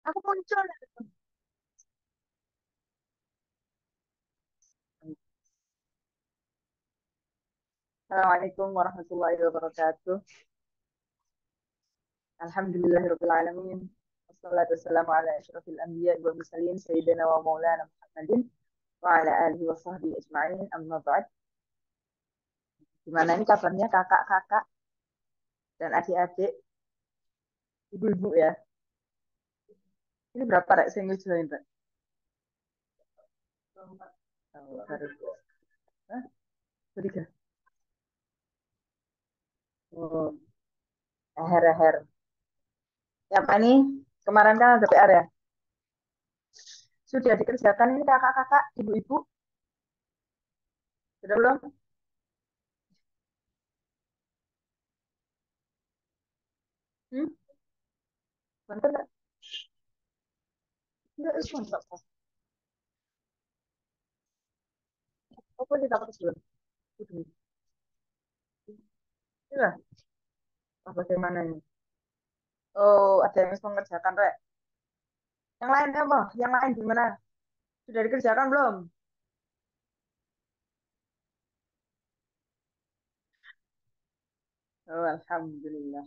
Aku muncul. Assalamualaikum warahmatullahi wabarakatuh. Alhamdulillahirabbil alamin. Wassalatu wassalamu ala asyrafil anbiya'i wal mursalin sayyidina wa maulana Muhammadin wa ala alihi wa sahbihi ajma'in. Amma ba'd. Gimana ini kabarnya kakak-kakak dan adik-adik, ibu-ibu ya? Ini berapa rek sing wis join, Rek? Oh, baru. Hah? Bertiga. Oh, aher-aher. Ya, apa nih? Kemarin kan ada PR ya? Sudah dikerjakan ini kakak-kakak, ibu-ibu? Sudah belum? Hmm? Bentar, Kak. Enggak, mantap. Apa kita pakai dulu? Iya, apa bagaimana ini? Oh, ada yang mengerjakan, Rek. Yang lain apa? Yang lain gimana? Sudah dikerjakan belum? Oh, Alhamdulillah.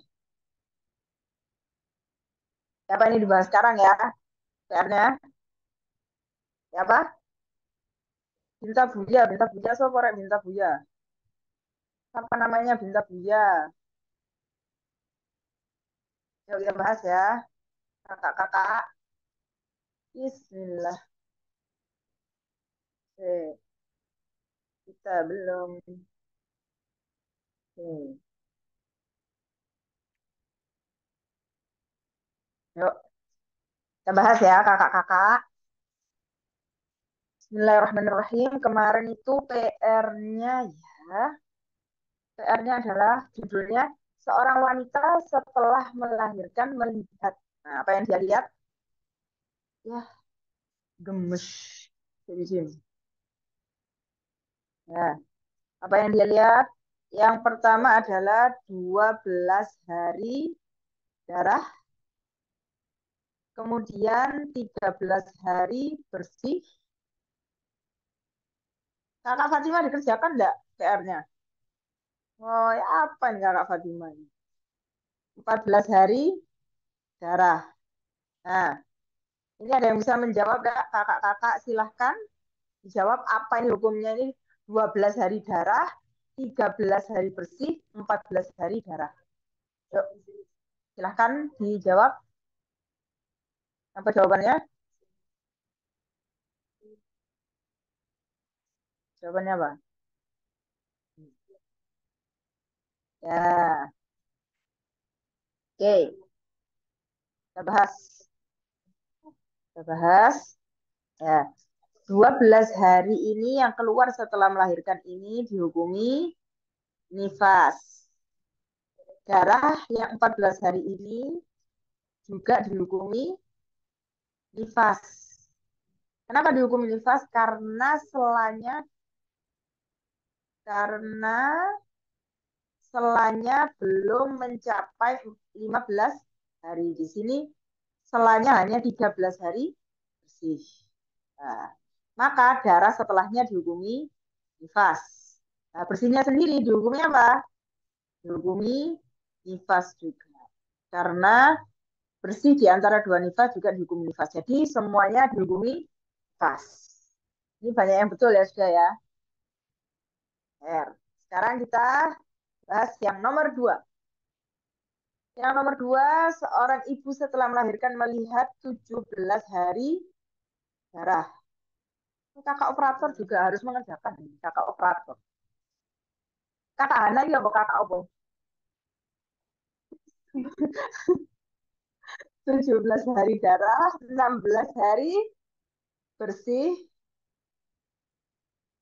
Apa ini dibahas sekarang ya? PR-nya? Ya apa? Binta Buya, Binta Buya, so Rek Binta Buya. Apa namanya Binta Buya? Yuk kita bahas ya. Kakak-kakak. Bismillah. Kita belum. Oke. Yuk, kita bahas ya kakak-kakak. Bismillahirrahmanirrahim. Kemarin itu PR-nya ya. PR-nya adalah judulnya seorang wanita setelah melahirkan melihat. Nah, apa yang dia lihat? Ya, gemes. Jadi sini. Nah, apa yang dia lihat? Yang pertama adalah 12 hari darah, kemudian 13 hari bersih. Kakak Fatima dikerjakan enggak PR-nya? Oh, ya apa nih Kakak Fatima ini? 14 hari darah. Nah, ini ada yang bisa menjawab enggak? Kakak-kakak silahkan dijawab apa ini hukumnya ini 12 hari darah, 13 hari bersih, 14 hari darah. Yuk, silahkan dijawab apa jawabannya. Jawabannya apa? Ya, oke. Kita bahas. Kita bahas. Ya, 12 hari ini yang keluar setelah melahirkan ini dihukumi nifas. Darah yang 14 hari ini juga dihukumi nifas. Kenapa dihukumi nifas? Karena selanya belum mencapai 15 hari. Di sini selanya hanya 13 hari bersih. Nah, maka darah setelahnya dihukumi nifas. Nah, bersihnya sendiri dihukumi apa? Dihukumi nifas juga. Karena bersih di antara dua nifas juga dihukumi nifas. Jadi semuanya dihukumi nifas. Ini banyak yang betul ya sudah ya. R. Sekarang kita bahas yang nomor dua. Yang nomor dua, seorang ibu setelah melahirkan melihat 17 hari darah. Kakak operator juga harus mengerjakan ini, kakak operator. Kakak Hana ya kok kakak apa? 17 hari darah, 16 hari bersih,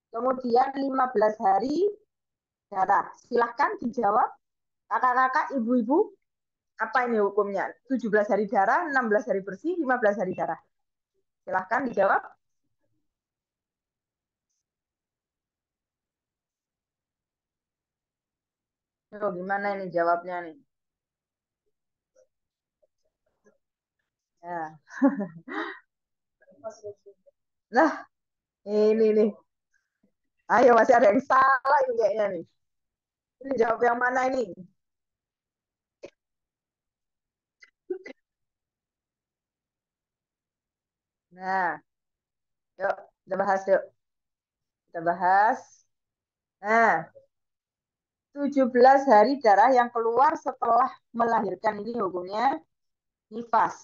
kemudian 15 hari darah. Silahkan dijawab kakak-kakak, ibu-ibu, apa ini hukumnya? 17 hari darah, 16 hari bersih, 15 hari darah. Silahkan dijawab. Oh, gimana ini jawabnya nih? Ya. Nah, ini nih. Ayo, masih ada yang salah ini kayaknya nih. Ini jawab yang mana ini? Nah, yuk kita bahas yuk. Kita bahas. Nah, 17 hari darah yang keluar setelah melahirkan ini hukumnya nifas.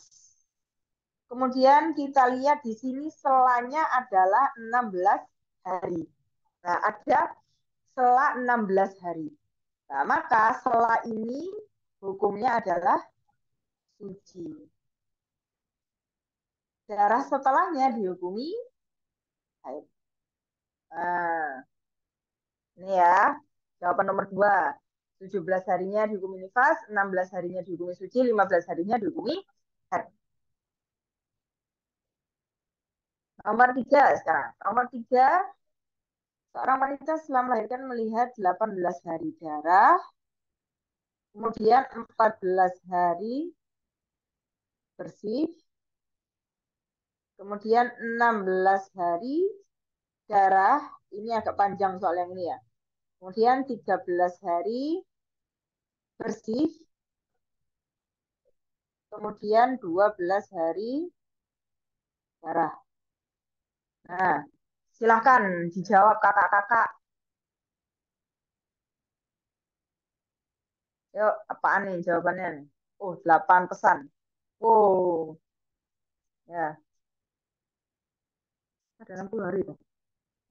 Kemudian kita lihat di sini selanya adalah 16 hari. Nah, ada sela 16 hari. Nah, maka sela ini hukumnya adalah suci. Darah setelahnya dihukumi haid. Nah, ini ya, jawaban nomor 2. 17 harinya dihukumi nifas, 16 harinya dihukumi suci, 15 harinya dihukumi haid. Nomor 3 sekarang. Nomor 3, seorang wanita setelah melahirkan melihat 18 hari darah, kemudian 14 hari bersih, kemudian 16 hari darah, ini agak panjang soal yang ini ya. Kemudian 13 hari bersih, kemudian 12 hari darah. Nah, silahkan dijawab kakak-kakak. Yuk, apaan nih jawabannya nih? Oh, 8 pesan. Oh, ya, ada 60 hari tuh.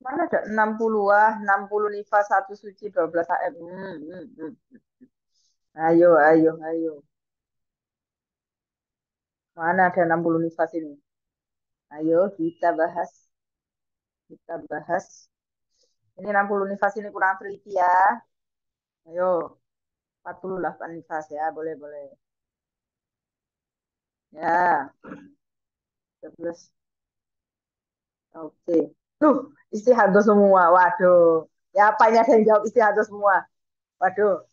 Mana ada 60 ah, 60 nifas, 1 suci, 12 AM. Ayo, ayo, ayo. Mana ada 60 nifas ini? Ayo kita bahas. Kita bahas. Ini 60 nifas ini kurang teliti ya. Ayo, 48 nifas ya, boleh, boleh. Ya, 12. Oke. Tuh, istihadah semua. Waduh. Ya, apanya ada yang jawab istihadah semua? Waduh.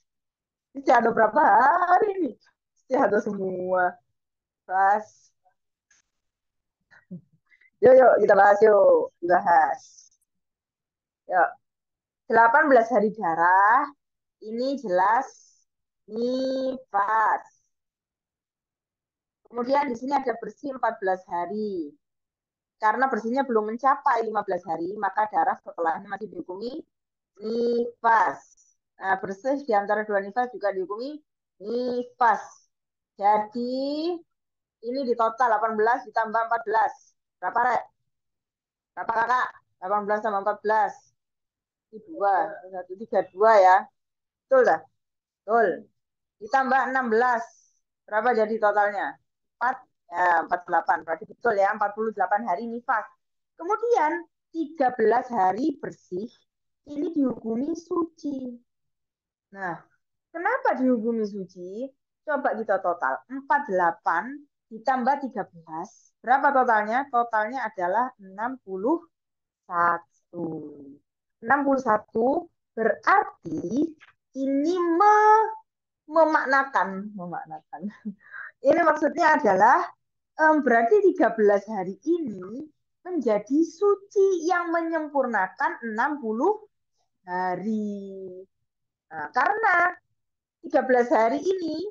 Istihadah berapa hari nih? Istihadah semua. Pas. Yuk, yuk, kita bahas yuk. Bahas. Yuk. 18 hari darah. Ini jelas nifas. Kemudian di sini ada bersih 14 hari. Karena bersihnya belum mencapai 15 hari, maka darah setelahnya masih dihukumi nifas. Nah, bersih di antara dua nifas juga dihukumi nifas. Jadi ini di total 18 ditambah 14. Berapa, Rek? Berapa, Kakak? 18 tambah 14. Ini 2. 1, 3, 2 ya. Betul dah? Betul. Ditambah 16. Berapa jadi totalnya? 4, ya, 48. Berarti betul ya, 48 hari nifas. Kemudian 13 hari bersih, ini dihukumi suci. Nah, kenapa dihukumi suci? Coba kita total. 48 ditambah 13. Berapa totalnya? Totalnya adalah 61. 61 berarti ini memaknakan. Ini maksudnya adalah berarti 13 hari ini menjadi suci yang menyempurnakan 60 hari. Nah, karena 13 hari ini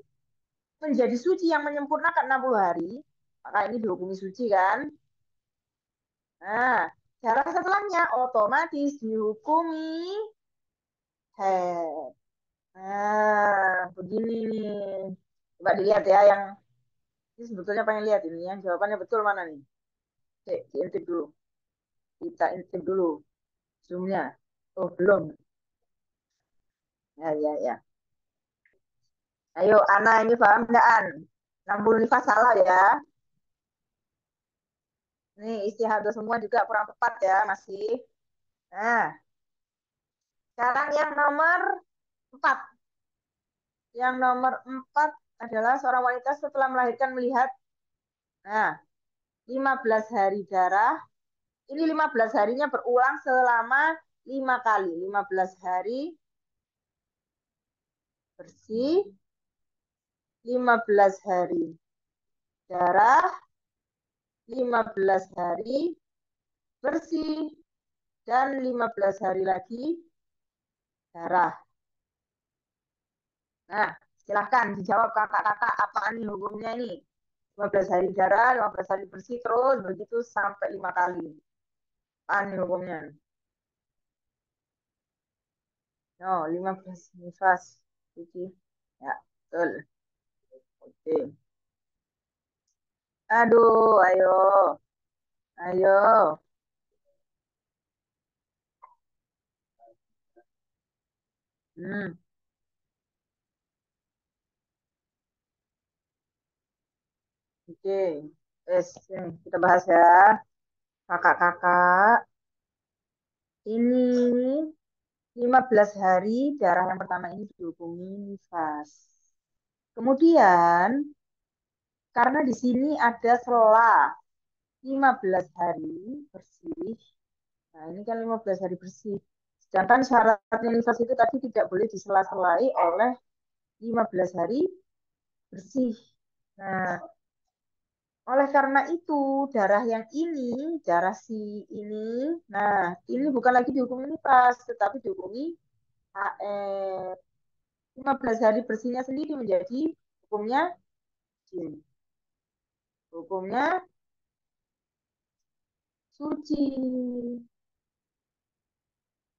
menjadi suci yang menyempurnakan 60 hari, maka ini dihukumi suci kan? Nah, cara setelahnya otomatis dihukumi head. Nah, begini nih. Coba dilihat ya yang ini sebetulnya pengen lihat ini yang jawabannya betul mana nih? Cek, diintip dulu. Kita intip dulu zoomnya. Oh, belum. Ya, ya, ya. Ayo, Ana ini paham nggak, An? 60 nifas salah ya. Nih, istihadah semua juga kurang tepat ya, masih. Nah, sekarang yang nomor 4. Yang nomor 4 adalah seorang wanita setelah melahirkan melihat, nah, 15 hari darah. Ini 15 harinya berulang selama 5 kali. 15 hari bersih, 15 hari darah, 15 hari bersih, dan 15 hari lagi darah. Nah, silahkan dijawab kakak-kakak apa nih hukumnya ini. 15 hari darah, 15 hari bersih, terus begitu sampai 5 kali. Apa nih hukumnya? No, 15 nifas. Suci. Ya, betul. Oke. Aduh, ayo. Ayo. Hmm, oke. Yes, ini kita bahas ya. Kakak-kakak, ini 15 hari darah yang pertama ini dihukumi nifas. Kemudian, karena di sini ada sela 15 hari bersih. Nah, ini kan 15 hari bersih. Sedangkan syaratnya nifas itu tadi tidak boleh disela-selai oleh 15 hari bersih. Nah, oleh karena itu, darah yang ini, darah si ini, nah, ini bukan lagi dihukumi nifas, tetapi dihukumi HF. 15 hari bersihnya sendiri menjadi hukumnya jin. Hukumnya suci.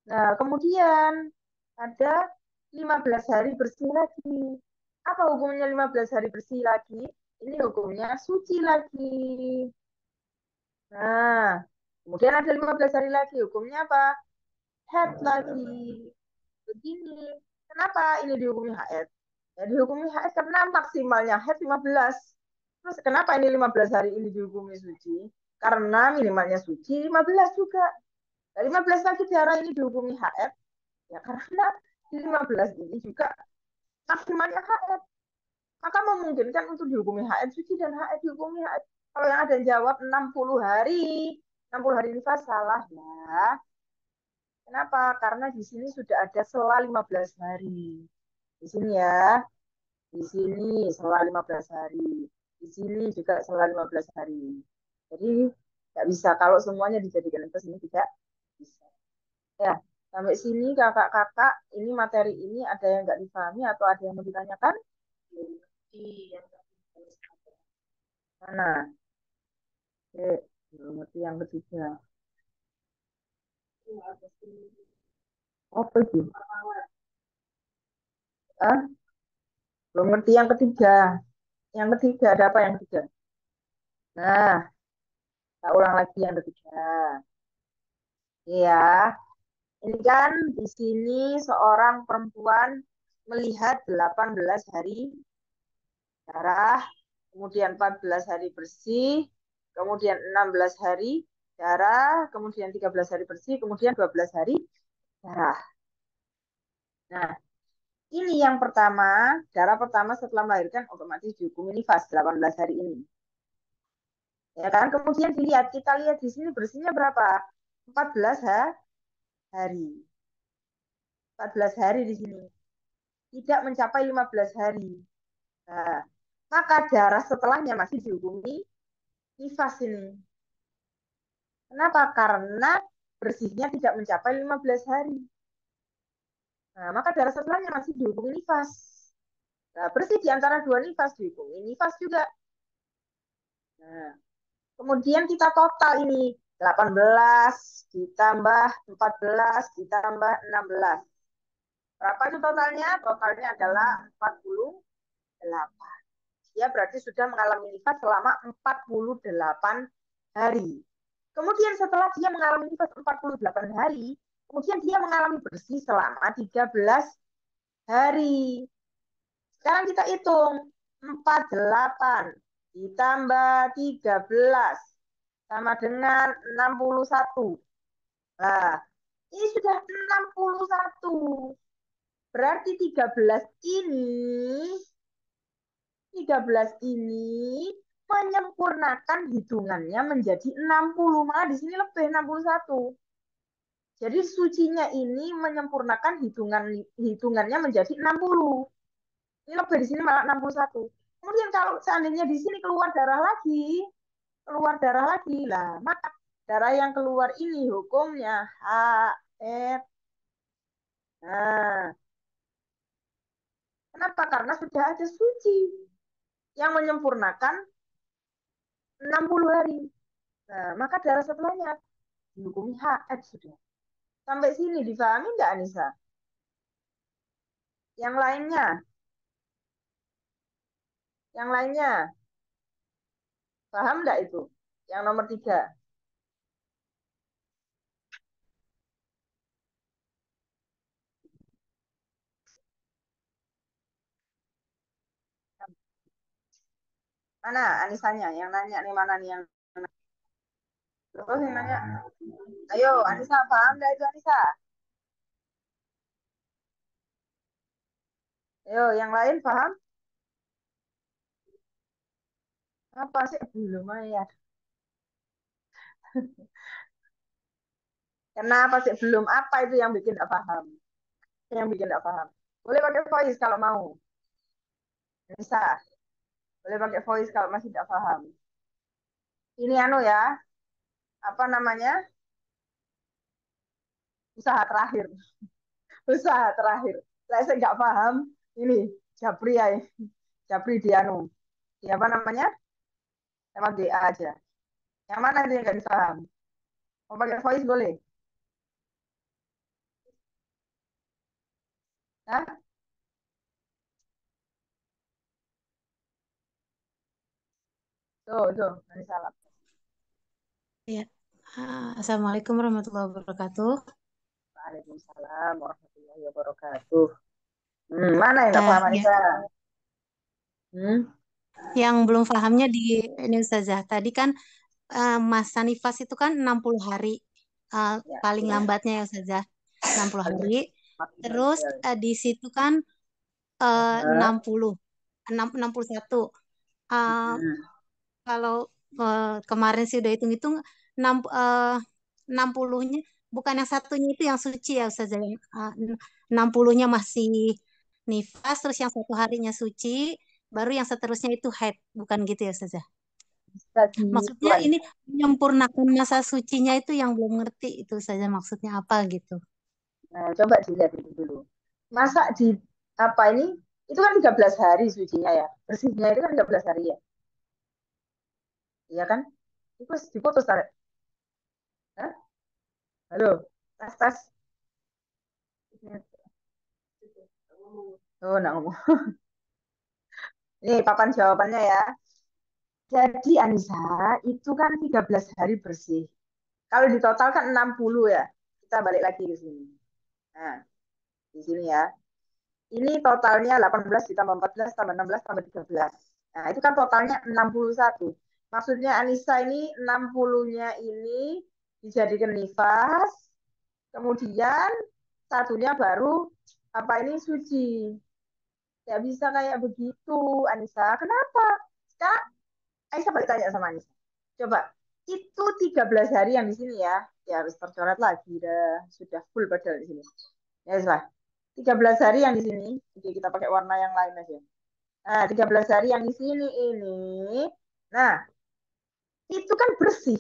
Nah, kemudian ada 15 hari bersih lagi. Apa hukumnya 15 hari bersih lagi? Ini hukumnya suci lagi. Nah, kemudian ada 15 hari lagi. Hukumnya apa? Head lagi. Begini. Kenapa ini dihukumi haid? Ya, dihukumi haid karena maksimalnya haid 15. Terus kenapa ini 15 hari ini dihukumi suci? Karena minimalnya suci 15 juga. Nah, 15 lagi darah ini dihukumi haid. Ya karena di 15 ini juga maksimalnya haid. Maka memungkinkan untuk dihukumi haid suci dan haid dihukumi haid. Kalau yang ada yang jawab 60 hari, 60 hari ini salah ya. Kenapa? Karena di sini sudah ada sela 15 hari. Di sini ya, di sini sela 15 hari. Di sini juga sela 15 hari. Jadi tidak bisa kalau semuanya dijadikan itu ini tidak bisa. Ya, sampai sini kakak-kakak, ini materi ini ada yang nggak dipahami atau ada yang mau ditanyakan? Iya. Mana? Oke, belum ngerti yang ketiga. Apa itu? Ah, belum ngerti yang ketiga. Yang ketiga ada apa yang ketiga? Nah, kita ulang lagi yang ketiga. Iya, ini kan di sini seorang perempuan melihat 18 hari darah, kemudian 14 hari bersih, kemudian 16 hari darah, kemudian 13 hari bersih, kemudian 12 hari darah. Nah, ini yang pertama, darah pertama setelah melahirkan otomatis dihukumi nifas 18 hari ini. Ya kan? Kemudian dilihat, kita lihat di sini bersihnya berapa? 14 hari. 14 hari di sini. Tidak mencapai 15 hari. Nah, maka darah setelahnya masih dihukumi nifas ini. Kenapa? Karena bersihnya tidak mencapai 15 hari. Nah, maka darah setelahnya masih dihukumi nifas. Nah, bersih di antara dua nifas dihukumi nifas juga. Nah, kemudian kita total ini 18 ditambah 14 ditambah 16. Berapa itu totalnya? Totalnya adalah 48. Dia berarti sudah mengalami nifas selama 48 hari. Kemudian setelah dia mengalami nifas 48 hari, kemudian dia mengalami bersih selama 13 hari. Sekarang kita hitung 48 ditambah 13 sama dengan 61. Nah, ini sudah 61. Berarti 13 ini menyempurnakan hitungannya menjadi 60. Maka di sini lebih 61. Jadi sucinya ini menyempurnakan hitungannya menjadi 60. Ini lebih di sini malah 61. Kemudian kalau seandainya di sini keluar darah lagi, keluar darah lagi. Lah, maka darah yang keluar ini hukumnya haid. Nah, kenapa? Karena sudah ada suci yang menyempurnakan 60 hari. Nah, maka darah setelahnya dihukumi haid sudah. Sampai sini difahami nggak, Anissa? Yang lainnya, yang lainnya, paham nggak itu? Yang nomor 3. Mana Anisanya? Yang nanya nih mana nih yang terus yang nanya? Ayo, Anissa, paham nggak itu Anissa? Ayo, yang lain paham? Apa sih? Belum ya. Kenapa sih belum? Apa itu yang bikin nggak paham? Yang bikin nggak paham? Boleh pakai voice kalau mau. Bisa. Boleh pakai voice kalau masih tidak paham. Ini anu ya, apa namanya? Usaha terakhir. Usaha terakhir. Saya nggak paham. Ini Japri ya. Japri di anu. Di apa namanya? Lewat DA aja. Yang mana itu yang nggak dipaham? Mau pakai voice boleh? Hah? Tuh, nanti salah. Ya. Assalamualaikum warahmatullahi wabarakatuh. Waalaikumsalam warahmatullahi wabarakatuh. Mana yang nggak paham Ya, Anissa? Hmm? yang belum pahamnya di ini Ustazah. Tadi kan masa nifas itu kan 60 hari Ya, paling ya. lambatnya ya Ustazah. 60 hari. Maksimal. Terus di situ kan Aha. 60 61. Eh, Hmm. Kalau kemarin sih udah hitung-hitung 60-nya bukan yang satunya itu yang suci ya Ustazah. 60-nya masih nifas, terus yang satu harinya suci, baru yang seterusnya itu haid. Bukan gitu ya Ustazah. Bisa gitu Maksudnya ini Anissa. menyempurnakan masa sucinya itu yang belum ngerti itu saja maksudnya apa gitu. Nah, coba dilihat itu dulu. Masa di apa ini? Itu kan 13 hari sucinya ya. Bersihnya itu kan 13 hari ya. Iya kan? Itu diputus tarik. Hah? Halo. Tes tes. Oh, nak ngomong. Ini papan jawabannya ya. Jadi Anissa, itu kan 13 hari bersih. Kalau di total kan 60 ya. Kita balik lagi ke sini. Nah, di sini ya. Ini totalnya 18 ditambah 14 tambah 16 tambah 13. Nah, itu kan totalnya 61. Maksudnya Anissa ini 60-nya ini dijadikan nifas, kemudian satunya baru apa ini suci. Tidak bisa kayak begitu, Anissa. Kenapa? Sekarang Aisyah balik tanya sama Anissa. Coba, itu 13 hari yang di sini ya. Ya harus tercoret lagi. Sudah full padahal di sini. Ya lah. 13 hari yang di sini. Oke, kita pakai warna yang lain aja. Nah, 13 hari yang di sini ini. Nah, itu kan bersih.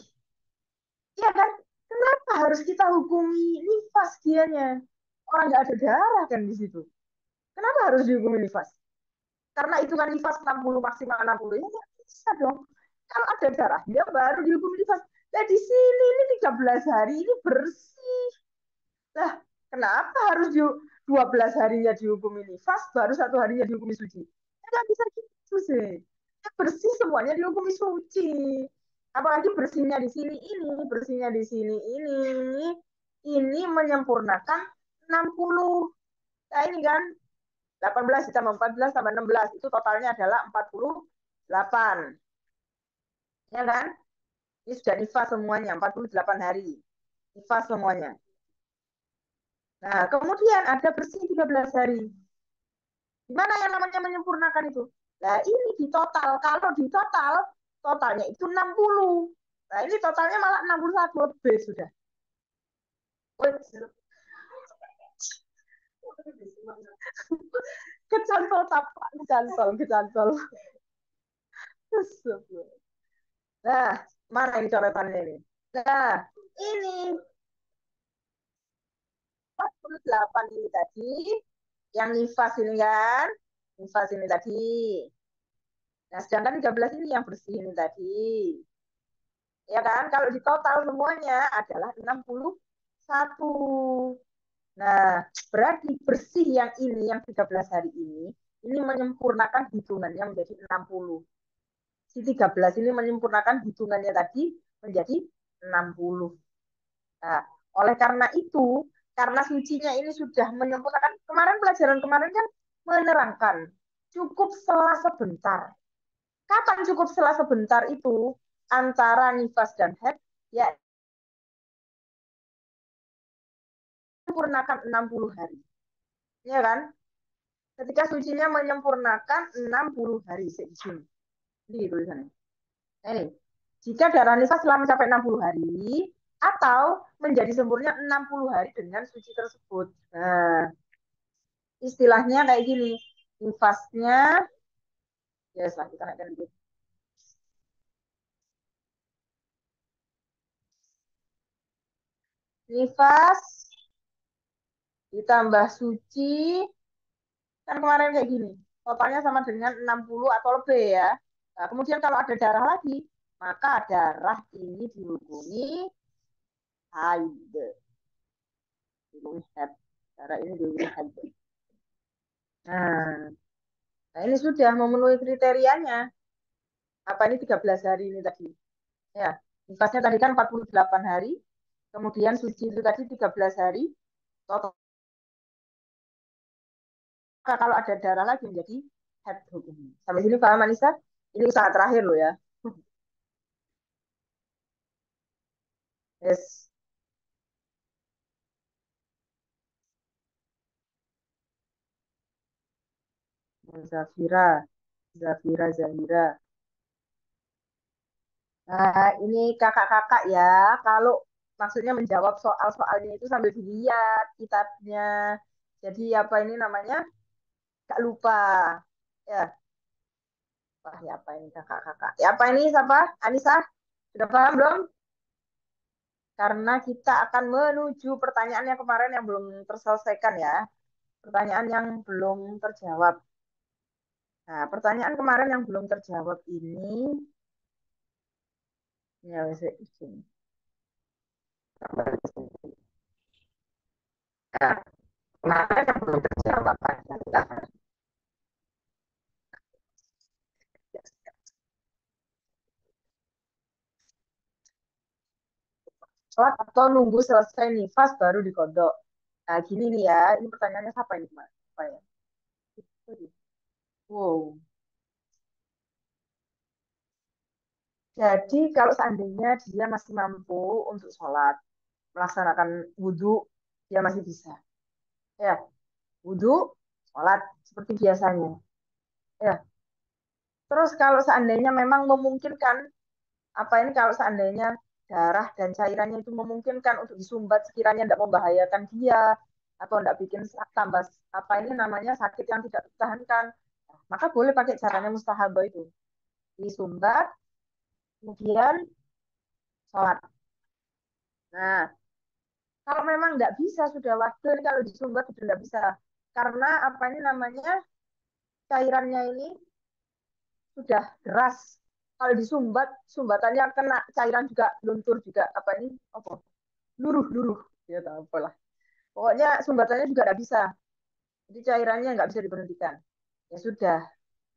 Ya kan? Kenapa harus kita hukumi nifas dianya? Orang nggak ada darah kan di situ. Kenapa harus dihukumi nifas? Karena itu kan nifas 60 maksimal 60. Ya nggak bisa dong. Kalau ada darah, dia baru dihukum nifas. Nah, di sini ini 13 hari ini bersih. Lah, kenapa harus 12 harinya dihukumi nifas, baru satu harinya dihukumi suci? Ya, nggak bisa gitu sih. Ya, bersih semuanya dihukumi suci. Apalagi bersihnya di sini bersihnya di sini ini menyempurnakan 60. Nah, ini kan 18 ditambah 14 tambah 16 itu totalnya adalah 48. Ya kan? Ini sudah nifas semuanya 48 hari. Nifas semuanya. Nah, kemudian ada bersih 13 hari. Gimana yang namanya menyempurnakan itu? Nah, ini di total. Kalau di total, totalnya itu 60. Nah, ini totalnya malah 61 lebih sudah. Kecantol tapak, kecantol. Nah, Mana ini coretannya ini? Nah, ini 48 ini tadi, yang nifas ini kan, nifas ini tadi. Nah, sedangkan 13 ini yang bersih ini tadi. Ya kan? Kalau di total semuanya adalah 61. Nah, berarti bersih yang ini, yang 13 hari ini menyempurnakan hitungannya menjadi 60. Si 13 ini menyempurnakan hitungannya tadi menjadi 60. Nah, oleh karena itu, karena sucinya ini sudah menyempurnakan, kemarin pelajaran kemarin kan menerangkan, cukup selang sebentar. Kapan cukup selang sebentar itu antara nifas dan haid? Ya, menyempurnakan 60 hari. Ya kan? Ketika sucinya menyempurnakan 60 hari di sini. Ini tulisannya. Ini. Jika darah nifas selama mencapai 60 hari atau menjadi sempurna 60 hari dengan suci tersebut. Nah, istilahnya kayak gini. Nifasnya, ya yes, kita naikkan dulu. Nifas ditambah suci, kan kemarin kayak gini. Totalnya sama dengan 60 atau lebih ya. Nah, kemudian kalau ada darah lagi, maka darah ini dihubungi haid. Dihubungi haid. Darah ini dihubungi haid. Nah, nah, ini sudah memenuhi kriterianya. Apa ini 13 hari ini tadi? Ya, nifasnya tadi kan 48 hari, kemudian suci itu tadi 13 hari, total kalau ada darah lagi menjadi head hukumnya. Sampai sini paham Anissa? Ini usaha terakhir loh ya. Yes. Zafira, Zafira, Zahira. Nah, ini kakak-kakak ya. Kalau maksudnya menjawab soal-soalnya itu sambil dilihat kitabnya. Jadi apa ini namanya? Gak lupa. Ya, wah, ya apa ini kakak-kakak? Ya apa ini siapa? Anissa? Sudah paham belum? Karena kita akan menuju pertanyaan yang kemarin yang belum terselesaikan ya. Pertanyaan yang belum terjawab. Nah, pertanyaan kemarin yang belum terjawab ini, ya wes ini. Nah, kemarin yang belum terjawab adalah sholat atau nunggu selesai nifas baru dikodok. Nah, gini nih ya, ini pertanyaannya siapa ini, Mas? Apa ya? Wow. Jadi kalau seandainya dia masih mampu untuk sholat, melaksanakan wudhu, dia masih bisa. Ya, wudhu, sholat seperti biasanya. Ya, terus kalau seandainya memang memungkinkan, apa ini kalau seandainya darah dan cairannya itu memungkinkan untuk disumbat sekiranya tidak membahayakan dia atau tidak bikin tambah apa ini namanya sakit yang tidak tertahankan, maka boleh pakai caranya mustahabah itu disumbat kemudian sholat. Nah, kalau memang tidak bisa sudah waktu ini kalau disumbat sudah tidak bisa karena apa ini namanya cairannya ini sudah deras. Kalau disumbat, sumbatannya kena cairan juga luntur juga apa ini apa luruh ya tahu apalah. Pokoknya sumbatannya juga tidak bisa. Jadi cairannya nggak bisa diberhentikan. Ya sudah.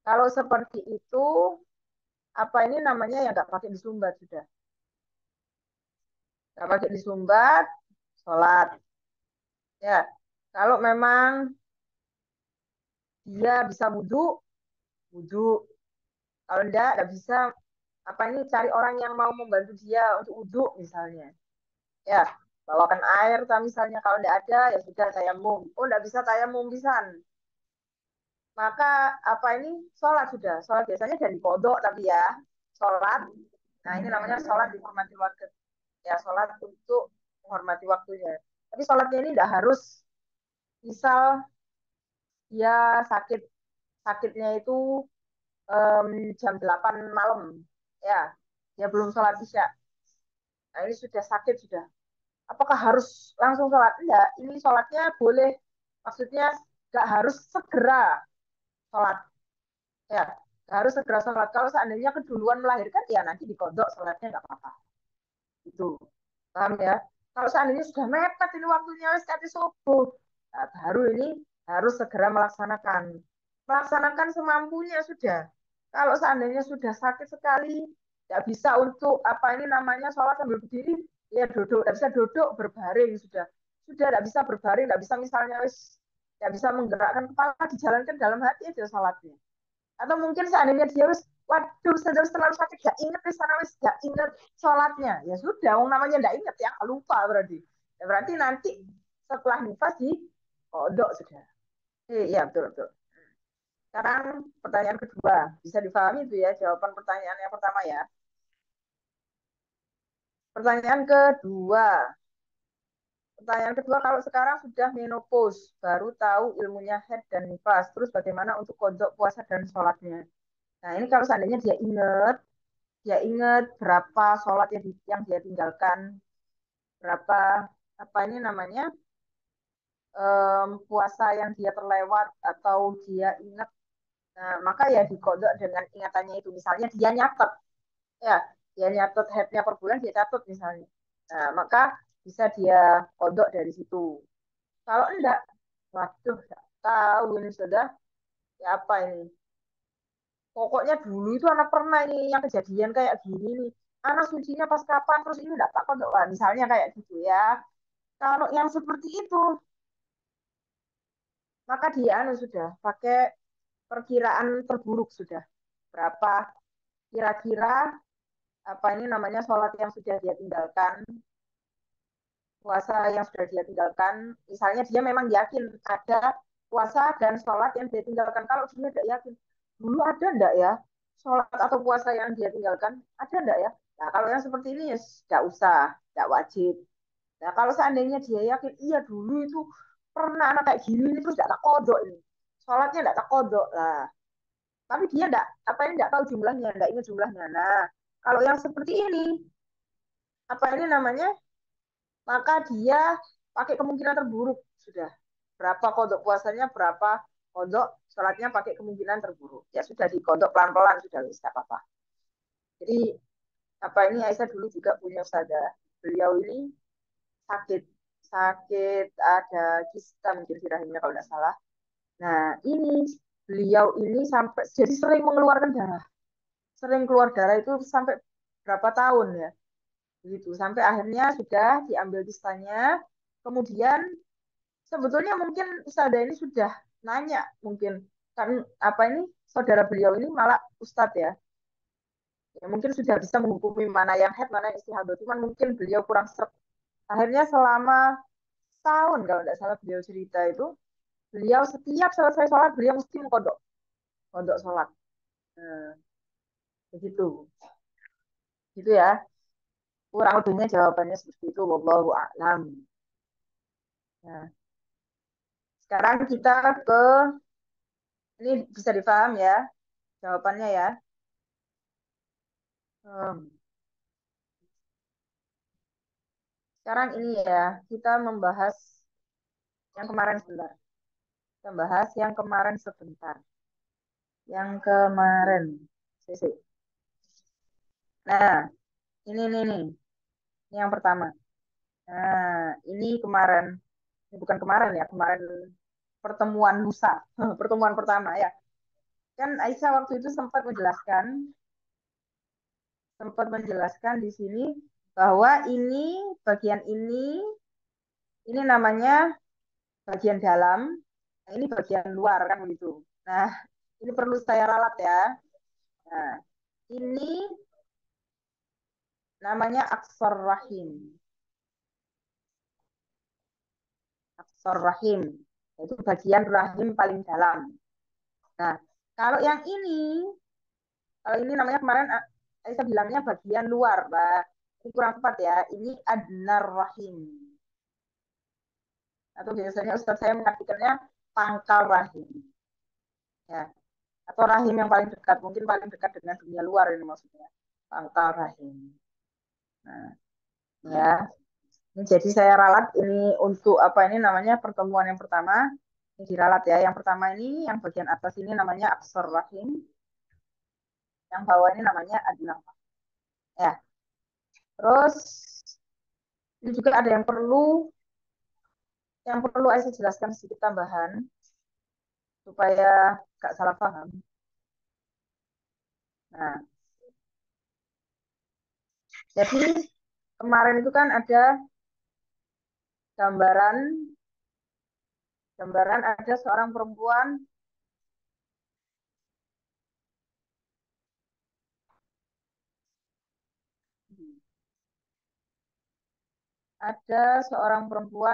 Kalau seperti itu apa ini namanya ya nggak pakai disumbat sudah. Nggak pakai disumbat, sholat. Ya. Kalau memang dia bisa wudhu, wudhu. Kalau enggak bisa apa ini cari orang yang mau membantu dia untuk wudhu misalnya. Ya, bawakan air misalnya kalau enggak ada ya sudah tayamum. Oh, enggak bisa tayamum pisan. Maka apa ini sholat sudah. Sholat biasanya dari kodok tapi ya sholat. Nah ini namanya sholat dihormati waktu. Ya sholat untuk menghormati waktunya. Tapi sholatnya ini tidak harus misal dia sakitnya itu jam 8 malam. Ya, dia belum sholat isya. Nah, ini sudah sakit sudah. Apakah harus langsung sholat? Enggak, ini sholatnya boleh. Maksudnya nggak harus segera sholat. Ya, nggak harus segera sholat. Kalau seandainya keduluan melahirkan, ya nanti dikodok sholatnya nggak apa-apa. Itu, paham ya? Kalau seandainya sudah mepet ini waktunya, wis kate subuh, nah, baru ini harus segera melaksanakan. Melaksanakan semampunya sudah. Kalau seandainya sudah sakit sekali, tidak bisa untuk apa ini namanya sholat sambil berdiri, ya duduk, tidak bisa duduk berbaring sudah tidak bisa berbaring, tidak bisa misalnya wis, tidak bisa menggerakkan kepala, dijalankan dalam hati aja sholatnya. Atau mungkin seandainya dia wis, waduh, sedang terlalu sakit, gak inget di sana wis, gak inget sholatnya, ya sudah, namanya gak inget ya, lupa berarti. Ya berarti nanti setelah nifas di kodok sudah. Iya betul betul. Sekarang pertanyaan kedua, bisa difahami itu ya jawaban pertanyaan yang pertama ya. Pertanyaan kedua, kalau sekarang sudah menopause, baru tahu ilmunya head dan nifas, terus bagaimana untuk kodok puasa dan sholatnya? Nah ini kalau seandainya dia ingat berapa sholat yang dia tinggalkan, berapa apa ini namanya puasa yang dia terlewat atau dia ingat, nah, maka ya dikodok dengan ingatannya itu. Misalnya dia nyatet, ya dia nyatet headnya per bulan dia catat misalnya, nah maka bisa dia kodok dari situ. Kalau enggak, waduh, enggak tahu ini sudah ya apa ini. Pokoknya dulu itu anak pernah ini yang kejadian kayak gini nih. Anak sucinya pas kapan, terus ini enggak tak kodok. Wah, misalnya kayak gitu ya. Kalau yang seperti itu, maka dia anu sudah pakai perkiraan terburuk sudah. Berapa kira-kira apa ini namanya sholat yang sudah dia tinggalkan, puasa yang sudah dia tinggalkan. Misalnya dia memang yakin ada puasa dan sholat yang dia tinggalkan. Kalau dia tidak yakin, dulu ada enggak ya sholat atau puasa yang dia tinggalkan? Ada enggak ya? Nah, kalau yang seperti ini ya tidak usah, tidak wajib. Nah, kalau seandainya dia yakin, iya dulu itu pernah anak kayak gini, terus tidak tak kodok ini. Sholatnya tidak tak kodok lah. Tapi dia tidak, apa ini tidak tahu jumlahnya, tidak ingat jumlahnya. Nah, kalau yang seperti ini, apa ini namanya, maka dia pakai kemungkinan terburuk sudah. Berapa kodok puasanya, berapa kodok sholatnya pakai kemungkinan terburuk. Ya sudah dikodok pelan-pelan, sudah bisa apa-apa. Jadi, apa ini Aisyah dulu juga punya ustazah. Beliau ini sakit, sakit ada kista mungkin di rahimnya kalau tidak salah. Nah, ini beliau ini sampai jadi sering mengeluarkan darah. Sering keluar darah itu sampai berapa tahun ya. Begitu. Sampai akhirnya sudah diambil kistanya. Kemudian sebetulnya mungkin Ustazah ini sudah nanya mungkin kan apa ini saudara beliau ini malah Ustadz ya. Ya mungkin sudah bisa menghukumi mana yang head, mana yang istihadah. Cuman mungkin beliau kurang serp. Akhirnya selama tahun kalau tidak salah beliau cerita itu, beliau setiap selesai sholat beliau mesti mengkodok, kodok sholat. Nah, begitu, gitu ya. Kurang lebihnya jawabannya seperti itu. Wallahu a'lam. Nah, sekarang kita ke ini bisa difaham ya jawabannya ya. Hmm. Sekarang ini ya kita membahas yang kemarin sebentar. Kita bahas yang kemarin sebentar. Yang kemarin. Sisi. Nah, ini yang pertama. Nah, ini kemarin. Ini bukan kemarin ya, kemarin pertemuan lusa, pertemuan pertama ya. Kan Aisyah waktu itu sempat menjelaskan di sini bahwa bagian ini namanya bagian dalam, nah, ini bagian luar kan begitu. Nah, ini perlu saya ralat ya. Nah, ini namanya aksor rahim. Aksor rahim, itu bagian rahim paling dalam. Nah, kalau yang ini namanya kemarin saya bilangnya bagian luar, Mbak. Ini kurang tepat ya. Ini adnar rahim. Atau biasanya Ustaz saya mengartikannya pangkal rahim. Ya. Atau rahim yang paling dekat. Mungkin paling dekat dengan dunia luar ini maksudnya. pangkal rahim. Nah, ya. Ini jadi saya ralat ini untuk apa ini namanya pertemuan yang pertama. Ini diralat ya. Yang pertama ini yang bagian atas ini namanya aksar rahim. Yang bawah ini namanya adnah. Ya. Terus ini juga ada yang perlu saya jelaskan sedikit tambahan supaya nggak salah paham. Nah, jadi kemarin itu kan ada gambaran gambaran ada seorang perempuan,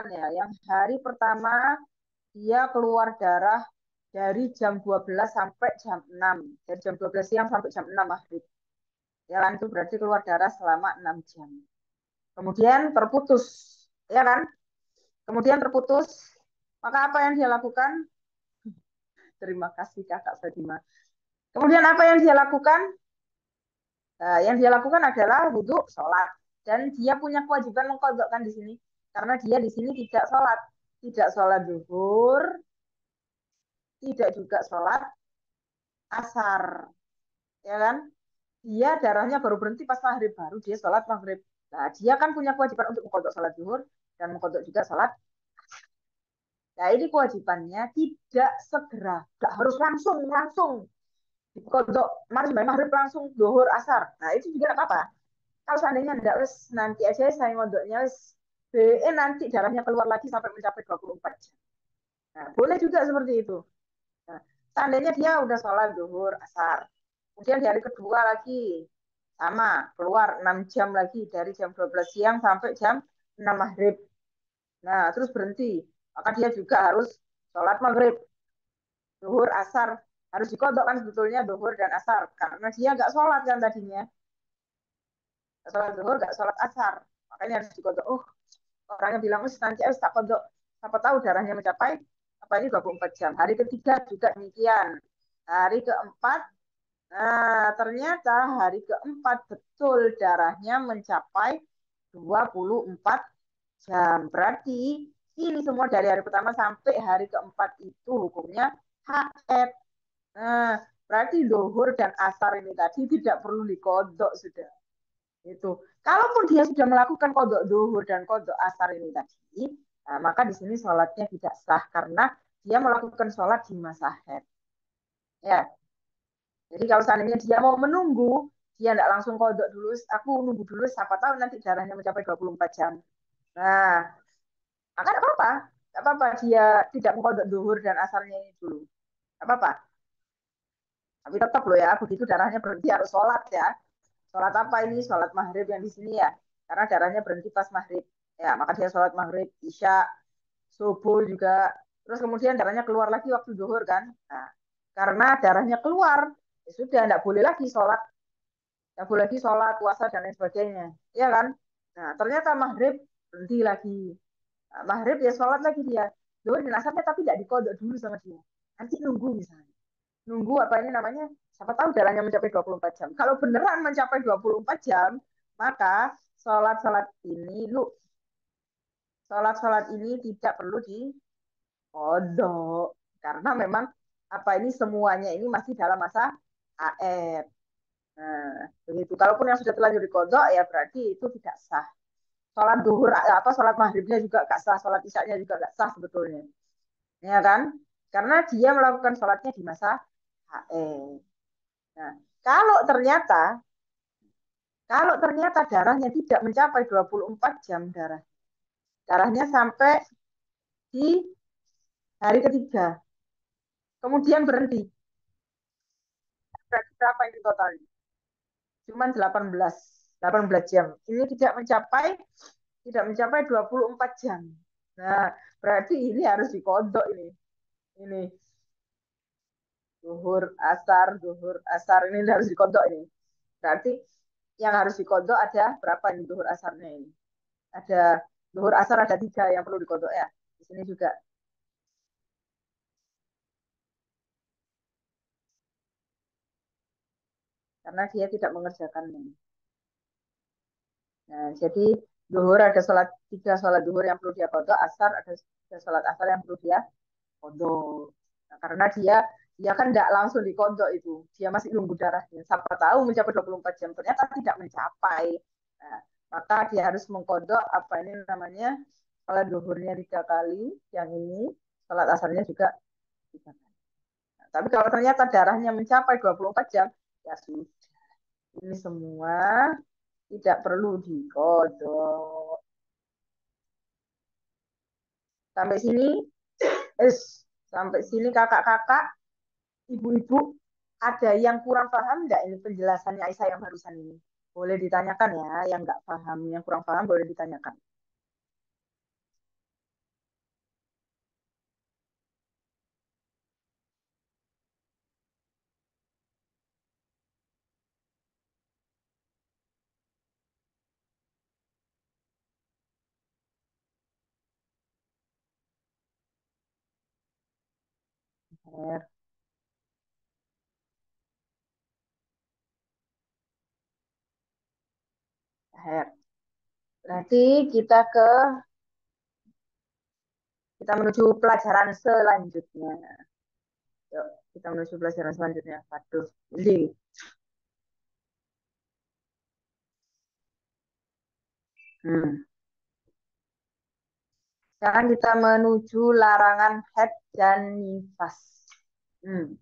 ya yang hari pertama dia keluar darah dari jam 12 sampai jam 6. Dari jam 12 siang sampai jam 6 maghrib. Ya kan itu berarti keluar darah selama 6 jam. Kemudian terputus, ya kan? Kemudian terputus, maka apa yang dia lakukan? Terima kasih Kakak Fatima. Kemudian apa yang dia lakukan? Nah, yang dia lakukan adalah wudhu, sholat. Dan dia punya kewajiban mengkodokkan di sini. Karena dia di sini tidak sholat. Tidak sholat zuhur, tidak juga sholat asar. Ya kan? Dia darahnya baru berhenti pas maghrib. Baru dia sholat maghrib. Nah, dia kan punya kewajiban untuk mengkodok sholat zuhur. Dan mengkodok juga sholat. Nah, ini kewajibannya tidak segera. Tidak harus langsung. Kodok maghrib langsung zuhur asar. Nah, itu juga tidak apa-apa. Kalau seandainya enggak, wes nanti aja saya ngodoknya wes nanti darahnya keluar lagi sampai mencapai 24 jam. Nah, boleh juga seperti itu. Nah, seandainya dia udah sholat zuhur asar, kemudian di hari kedua lagi sama keluar 6 jam lagi dari jam 12 siang sampai jam 6 maghrib. Nah, terus berhenti. Maka dia juga harus sholat maghrib, zuhur asar. Harus dikodok kan sebetulnya zuhur dan asar. Karena dia nggak sholat kan tadinya. Sholat zuhur nggak sholat asar. Makanya harus dikodok. Orangnya bilang, nanti harus tak kodok. Siapa tahu darahnya mencapai apa ini 24 jam. Hari ketiga juga demikian. Hari keempat, nah ternyata hari keempat betul darahnya mencapai 24 jam. Berarti ini semua dari hari pertama sampai hari keempat itu hukumnya haid. Nah, berarti dohur dan asar ini tadi tidak perlu dikodok sudah. Itu. Kalaupun dia sudah melakukan kodok duhur dan kodok asar ini tadi, nah, maka di sini sholatnya tidak sah karena dia melakukan sholat di masa haid. Ya, jadi kalau seandainya dia mau menunggu, dia tidak langsung kodok dulu, aku nunggu dulu, siapa tahu nanti darahnya mencapai 24 jam. Nah, maka tidak apa-apa. Tidak apa-apa dia tidak mengkodok duhur dan asarnya ini dulu. Tidak apa-apa. Tapi tetap loh ya, begitu darahnya berhenti harus sholat ya. Sholat apa ini? Sholat maghrib yang di sini ya. Karena darahnya berhenti pas maghrib. Ya, maka dia sholat maghrib, isya, subuh juga. Terus kemudian darahnya keluar lagi waktu zuhur kan. Nah, karena darahnya keluar, ya sudah, tidak boleh lagi sholat. Tidak boleh lagi sholat, puasa, dan lain sebagainya. Ya kan? Nah, ternyata maghrib berhenti lagi. Nah, maghrib ya sholat lagi dia. Zuhur dan asarnya tapi tidak dikodok dulu sama dia. Nanti nunggu misalnya. Nunggu apa ini namanya, siapa tahu jalannya mencapai 24 jam. Kalau beneran mencapai 24 jam, maka sholat-sholat ini, sholat-sholat ini tidak perlu dikodok. Karena memang apa ini semuanya ini masih dalam masa AR. Nah, begitu. Kalaupun yang sudah terlanjur dikodok, ya berarti itu tidak sah. Sholat duhur, apa sholat maghribnya juga gak sah, sholat isyaknya juga gak sah sebetulnya. Ya kan? Karena dia melakukan sholatnya di masa AR. Nah, kalau ternyata kalau ternyata darahnya tidak mencapai 24 jam darahnya sampai di hari ketiga, kemudian berhenti. Berarti berapa ini totalnya? Cuman 18 jam. Ini tidak mencapai 24 jam. Nah, berarti ini harus dikodok ini. Ini zuhur asar ini harus dikodok ini. Berarti yang harus dikodok ada berapa ini zuhur asarnya ini? Ada zuhur asar ada 3 yang perlu dikodok ya. Di sini juga karena dia tidak mengerjakannya. Nah, jadi duhur ada sholat tiga sholat duhur yang perlu dia kodok, asar ada tiga sholat asar yang perlu dia kodok. Nah, karena dia kan tidak langsung dikodok itu, dia masih nunggu darahnya. Siapa tahu mencapai 24 jam ternyata tidak mencapai. Nah, maka dia harus mengkodok apa ini namanya sholat duhurnya tiga kali, yang ini sholat asarnya juga tiga kali. Nah, tapi kalau ternyata darahnya mencapai 24 jam, ya sudah. Ini semua tidak perlu dikodok. Sampai sini, es, sampai sini kakak-kakak, ibu-ibu, ada yang kurang paham nggak ini penjelasannya Aisyah yang barusan ini? Boleh ditanyakan ya, yang nggak paham, yang kurang paham boleh ditanyakan. Her, her. Berarti kita menuju pelajaran selanjutnya. Yuk, kita menuju pelajaran selanjutnya. Waduh, ini. Hmm. Sekarang kita menuju larangan haid dan nifas. Hmm.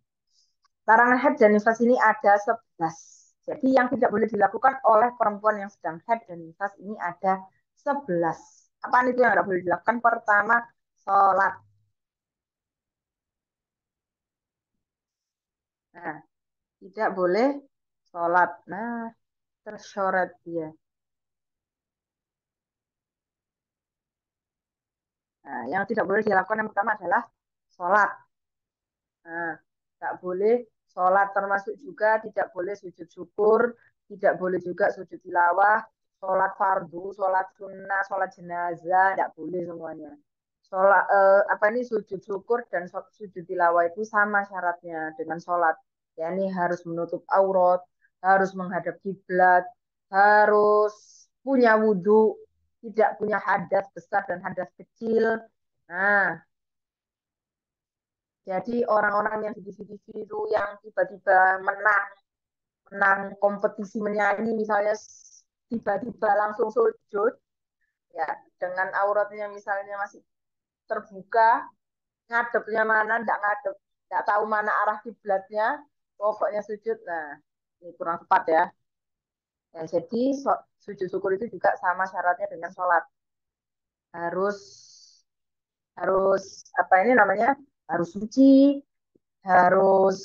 Larangan haid dan nifas ini ada 11. Jadi yang tidak boleh dilakukan oleh perempuan yang sedang haid dan nifas ini ada 11. Apa itu yang tidak boleh dilakukan? Pertama, sholat. Nah, tidak boleh sholat. Nah, tercoret dia. Nah, yang tidak boleh dilakukan yang pertama adalah sholat. Nah, tak boleh sholat termasuk juga tidak boleh sujud syukur, tidak boleh juga sujud tilawah, sholat fardu, sholat sunnah, sholat jenazah, tidak boleh semuanya. Sholat apa ini sujud syukur dan sujud tilawah itu sama syaratnya dengan sholat. Yani harus menutup aurat, harus menghadap kiblat, harus punya wudhu, tidak punya hadas besar dan hadas kecil. Nah, jadi orang-orang yang di TV-TV itu yang tiba-tiba menang menang kompetisi menyanyi misalnya tiba-tiba langsung sujud ya dengan auratnya misalnya masih terbuka, ngadepnya mana enggak ngadep, enggak tahu mana arah kiblatnya, pokoknya sujud. Nah, ini kurang tepat ya. Ya, jadi sujud syukur itu juga sama syaratnya dengan sholat. Harus harus apa ini namanya? Harus suci, harus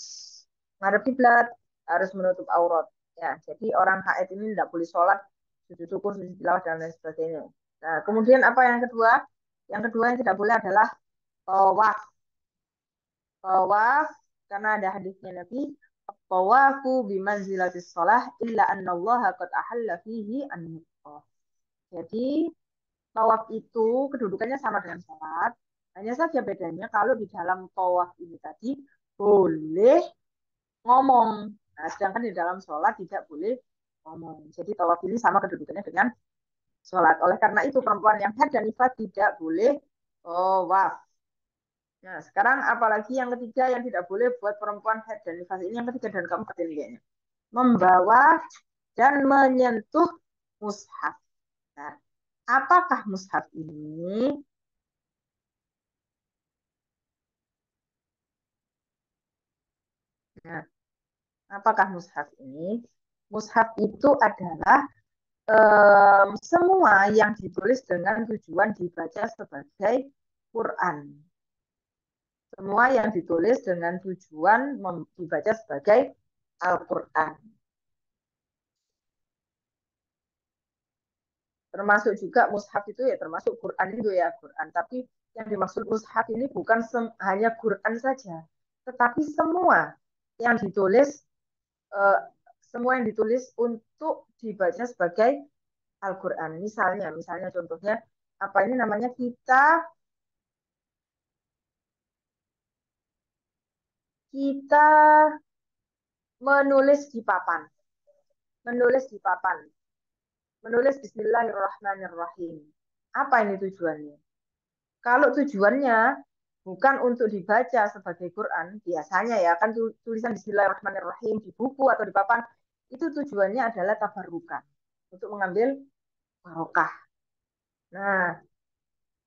ngadep kiblat, harus menutup aurat. Ya, jadi orang haid ini tidak boleh sholat, sujud syukur, sujud tilawah dan lain sebagainya. Nah, kemudian apa yang kedua? Yang kedua yang tidak boleh adalah tawaf. Tawaf karena ada hadisnya Nabi, tawafu bimanzilatis sholah illa annallaha qad ahalla fihi an. Jadi tawaf itu kedudukannya sama dengan sholat. Hanya saja bedanya kalau di dalam tawaf ini tadi boleh ngomong. Nah, sedangkan di dalam sholat tidak boleh ngomong. Jadi tawaf ini sama kedudukannya dengan sholat. Oleh karena itu perempuan yang haid dan nifas tidak boleh tawaf. Nah, sekarang apalagi yang ketiga yang tidak boleh buat perempuan haid dan nifas ini yang ketiga dan keempat ini kayaknya. Membawa dan menyentuh mushaf. Nah, apakah mushaf ini? Nah, apakah mushaf ini? Mushaf itu adalah semua yang ditulis dengan tujuan dibaca sebagai Quran. Semua yang ditulis dengan tujuan dibaca sebagai Al-Quran. Termasuk juga mushaf itu ya termasuk Quran itu ya Quran. Tapi yang dimaksud mushaf ini bukan hanya Quran saja, tetapi yang ditulis eh, semua yang ditulis untuk dibaca sebagai Al-Quran. Misalnya contohnya apa ini namanya kita menulis di papan, menulis di papan. menulis Bismillahirrahmanirrahim. Apa ini tujuannya? Kalau tujuannya bukan untuk dibaca sebagai Quran, biasanya ya kan tulisan Bismillahirrahmanirrahim di buku atau di papan, itu tujuannya adalah tabarukan, untuk mengambil barokah. Nah,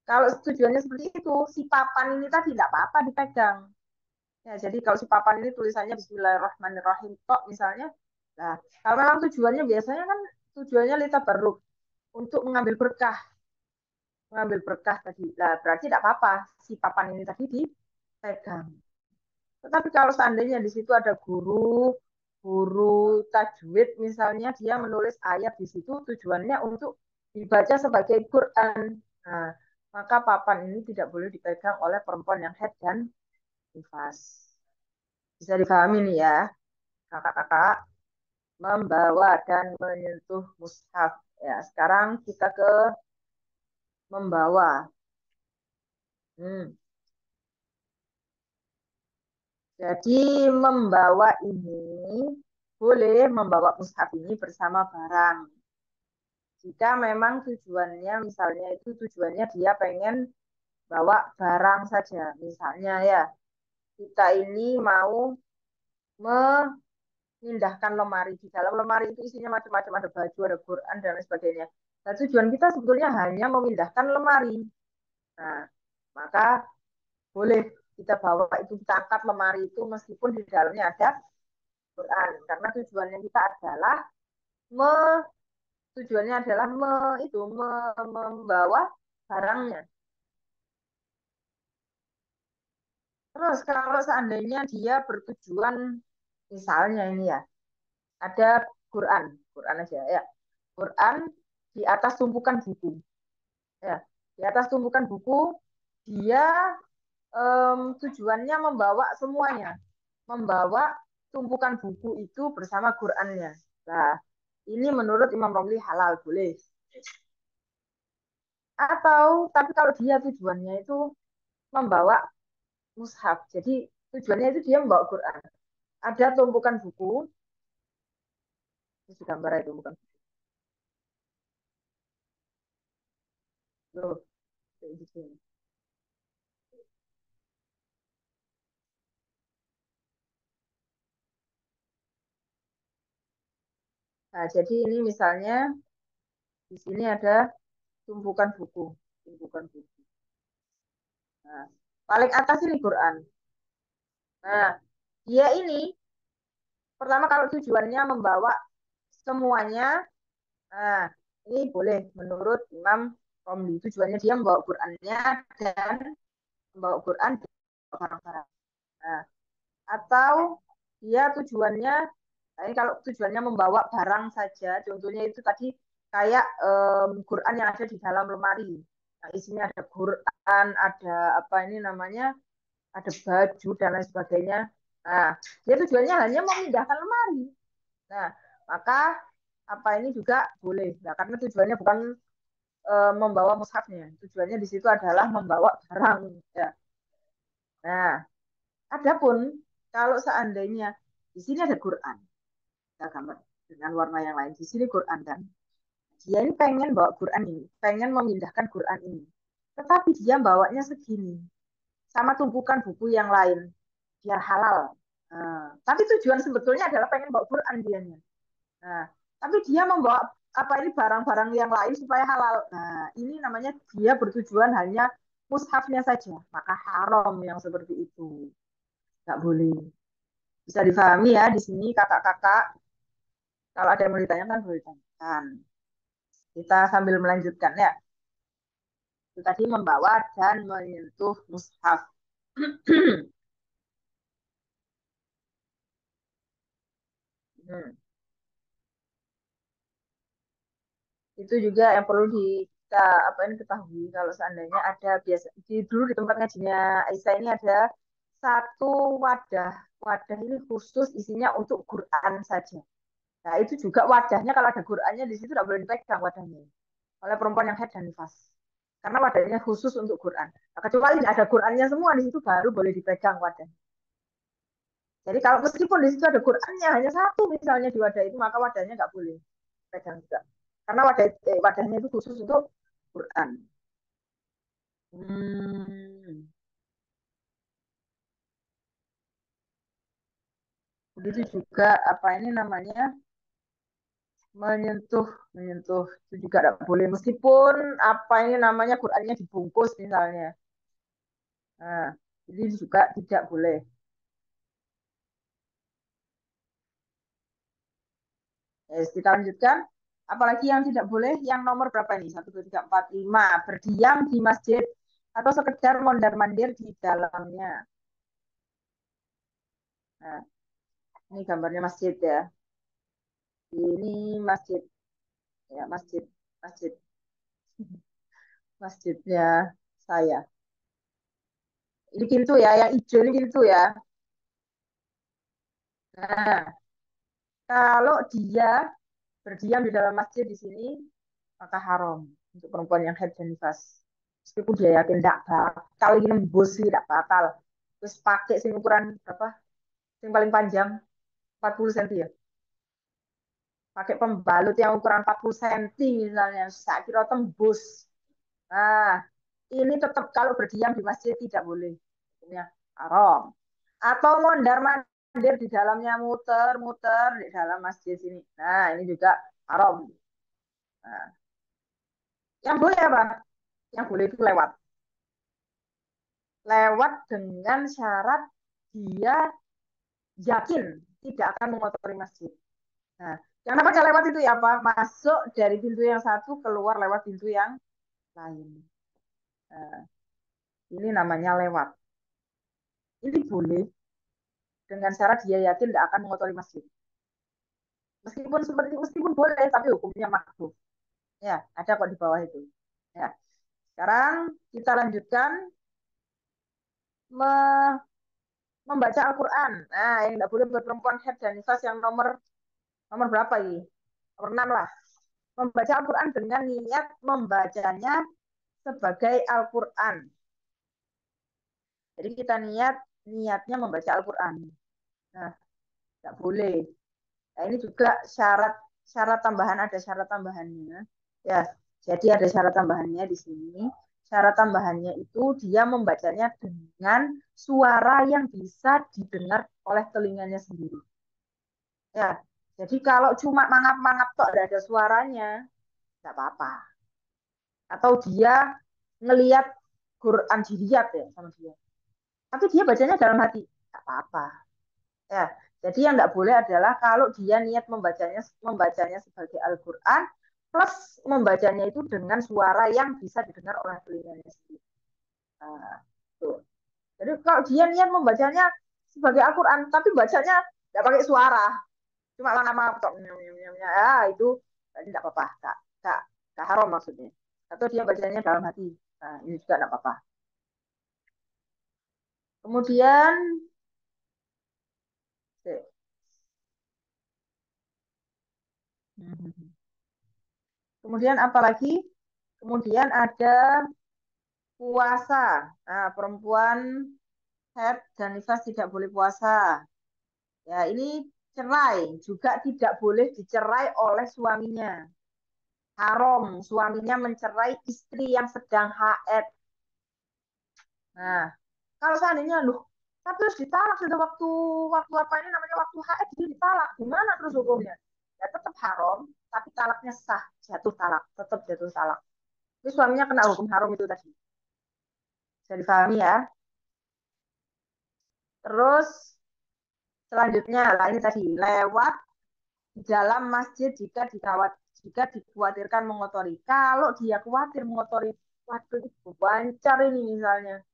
kalau tujuannya seperti itu, si papan ini tadi tidak apa-apa dipegang. Ya, jadi kalau si papan ini tulisannya Bismillahirrahmanirrahim tok misalnya, nah kalau memang tujuannya biasanya kan tujuannya litabarruk, untuk mengambil berkah tadi. Nah, berarti tidak apa-apa si papan ini tadi dipegang. Tetapi kalau seandainya di situ ada guru tajwid misalnya dia menulis ayat di situ tujuannya untuk dibaca sebagai Quran. Nah, maka papan ini tidak boleh dipegang oleh perempuan yang haid dan nifas. Bisa dipahami nih ya, kakak-kakak, membawa dan menyentuh mushaf. Ya, sekarang kita ke membawa. Hmm. Jadi membawa ini boleh membawa mushaf ini bersama barang. Jika memang tujuannya misalnya itu tujuannya dia pengen bawa barang saja. Misalnya ya, kita ini mau memindahkan lemari. Di dalam lemari itu isinya macam-macam, ada baju, ada Quran dan lain sebagainya. Nah, tujuan kita sebetulnya hanya memindahkan lemari. Nah, maka boleh kita bawa itu, kita angkat lemari itu meskipun di dalamnya ada Quran, karena tujuannya kita adalah me, tujuannya adalah membawa barangnya. Terus kalau seandainya dia bertujuan, misalnya ini ya, ada Quran, Quran aja ya, Quran di atas tumpukan buku, ya, di atas tumpukan buku, dia tujuannya membawa semuanya, membawa tumpukan buku itu bersama Qurannya. Nah, ini menurut Imam Romli halal, boleh. Atau, tapi kalau dia tujuannya itu membawa mushaf, jadi tujuannya itu dia membawa Quran. Ada tumpukan buku, itu gambar itu bukan. Loh, kayak gitu. Nah, jadi ini misalnya di sini ada tumpukan buku, tumpukan buku. Nah, paling atas ini Quran. Nah, dia ini pertama kalau tujuannya membawa semuanya, nah ini boleh menurut Imam Romli. Tujuannya dia membawa Qurannya dan membawa Quran dan barang-barang. Nah, atau dia tujuannya, nah ini kalau tujuannya membawa barang saja, contohnya itu tadi kayak Quran yang ada di dalam lemari. Nah, isinya ada Quran, ada apa ini namanya, ada baju dan lain sebagainya. Nah, dia tujuannya hanya memindahkan lemari. Nah, maka apa ini juga boleh. Nah, karena tujuannya bukan membawa mushafnya. Tujuannya di situ adalah membawa barang. Ya. Nah, adapun kalau seandainya di sini ada Quran, kita gambar dengan warna yang lain. Di sini Quran kan. Dia ini pengen bawa Quran ini, pengen memindahkan Quran ini. Tetapi dia bawanya segini, sama tumpukan buku yang lain, biar halal. Nah, tapi tujuan sebetulnya adalah pengen bawa Quran dia. Nah, tapi dia membawa apa ini barang-barang yang lain supaya halal. Nah, ini namanya dia bertujuan hanya mushafnya saja. Maka haram yang seperti itu. Nggak boleh. Bisa difahami ya di sini kakak-kakak. Kalau ada yang mau ditanyakan, boleh ditanyakan. Kita sambil melanjutkan ya. Itu tadi membawa dan menyentuh mushaf. Hmm. Itu juga yang perlu kita apa ini ketahui kalau seandainya ada biasa dulu di tempat ngajinya Aisyah ini ada satu wadah, wadah ini khusus isinya untuk Quran saja. Nah itu juga wadahnya kalau ada Qurannya di situ tidak boleh dipegang wadahnya oleh perempuan yang haid dan nifas karena wadahnya khusus untuk Quran. Nah, kecuali ada Qurannya semua di situ baru boleh dipegang wadah. Jadi kalau meskipun di situ ada Qurannya hanya satu misalnya di wadah itu maka wadahnya nggak boleh pegang juga. karena wadahnya itu khusus untuk Quran. Hmm. Begitu juga apa ini namanya menyentuh menyentuh itu juga tidak boleh meskipun apa ini namanya Qurannya dibungkus misalnya. Nah, ini juga tidak boleh. Kita lanjutkan. Apalagi yang tidak boleh, yang nomor berapa ini? Satu, dua, tiga, empat, lima. Berdiam di masjid atau sekedar mondar-mandir di dalamnya. Nah, ini gambarnya masjid ya. Ini masjid, ya masjid, masjid, masjidnya saya. Ini pintu ya, yang hijau ini pintu ya. Nah, kalau dia berdiam di dalam masjid di sini, maka haram untuk perempuan yang haid dan nifas. Meskipun dia yakin tidak bakal ini nembus sih, tidak bakal. Terus pakai sing ukuran berapa? Yang paling panjang 40 cm ya. Pakai pembalut yang ukuran 40 cm misalnya, saya kira tembus. Nah, ini tetap kalau berdiam di masjid tidak boleh. Hukumnya haram. Atau mondar-mandir di dalamnya muter-muter di dalam masjid sini. Nah, ini juga haram. Nah, yang boleh apa? Yang boleh itu lewat. Lewat dengan syarat dia yakin tidak akan mengotori masjid. Nah, yang namanya lewat itu ya apa? Masuk dari pintu yang satu, keluar lewat pintu yang lain. Nah, ini namanya lewat. Ini boleh dengan syarat dia yakin tidak akan mengotori masjid. Meskipun boleh, tapi hukumnya makruh. Ya, ada kok di bawah itu. Ya, sekarang kita lanjutkan membaca Al-Quran. Nah, yang tidak boleh buat perempuan haid dan nifas yang nomor nomor berapa ini? Nomor 6 lah. Membaca Al-Quran dengan niat membacanya sebagai Al-Quran. Jadi kita niatnya membaca Al-Quran. Nah, tidak boleh. Nah, ini juga syarat syarat tambahan, ada syarat tambahannya. Ya, jadi ada syarat tambahannya di sini. Syarat tambahannya itu dia membacanya dengan suara yang bisa didengar oleh telinganya sendiri. Ya, jadi kalau cuma mangap-mangap tok tidak ada suaranya, tidak apa-apa. Atau dia ngelihat Quran dilihat ya sama dia. Tapi dia bacanya dalam hati, tidak apa-apa. Ya, jadi yang tidak boleh adalah kalau dia niat membacanya sebagai Al-Quran plus membacanya itu dengan suara yang bisa didengar oleh telinganya sendiri. Nah, tuh. Jadi kalau dia niat membacanya sebagai Al-Quran tapi bacanya tidak pakai suara, cuma lama-lama ya itu tidak apa-apa, tak haram maksudnya. Atau dia bacanya dalam hati, nah, ini juga tidak apa-apa. Kemudian kemudian apalagi? Kemudian ada puasa. Nah, perempuan haid dan nifas tidak boleh puasa. Ya, ini cerai juga tidak boleh dicerai oleh suaminya. Haram suaminya mencerai istri yang sedang haid. Nah, kalau seandainya loh, tapi harus ditalak sudah waktu waktu apa ini namanya waktu haid jadi ditalak. Gimana terus hukumnya? Ya tetap haram, tapi talaknya sah, jatuh talak, tetap jatuh talak. Jadi suaminya kena hukum haram itu tadi. Bisa dipahami ya. Terus selanjutnya, lah ini tadi lewat di dalam masjid jika dikhawatirkan mengotori. Kalau dia khawatir mengotori, waduh itu bancar ini misalnya.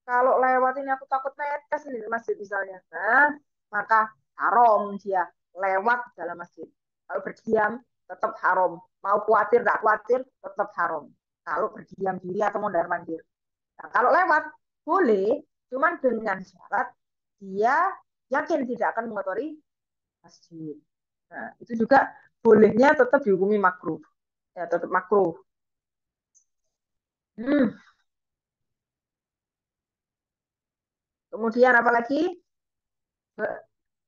Kalau lewat ini aku takut netes ini di masjid misalnya. Nah, maka haram dia lewat dalam masjid. Kalau berdiam tetap haram. Mau khawatir tak khawatir tetap haram. Kalau berdiam diri atau mondar mandir. Nah, kalau lewat boleh, cuman dengan syarat dia yakin tidak akan mengotori masjid. Nah, itu juga bolehnya tetap dihukumi makruh. Ya, tetap makruh. Hmm. Kemudian apalagi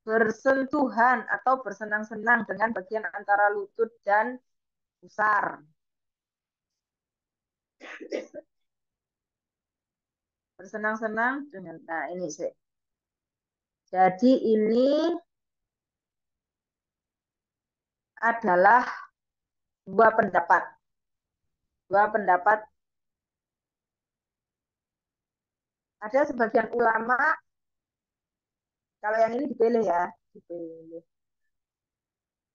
bersentuhan atau bersenang-senang dengan bagian antara lutut dan pusar. Bersenang-senang dengan, nah ini sih. Jadi ini adalah dua pendapat. Dua pendapat. Ada sebagian ulama, kalau yang ini dipilih ya, dipilih.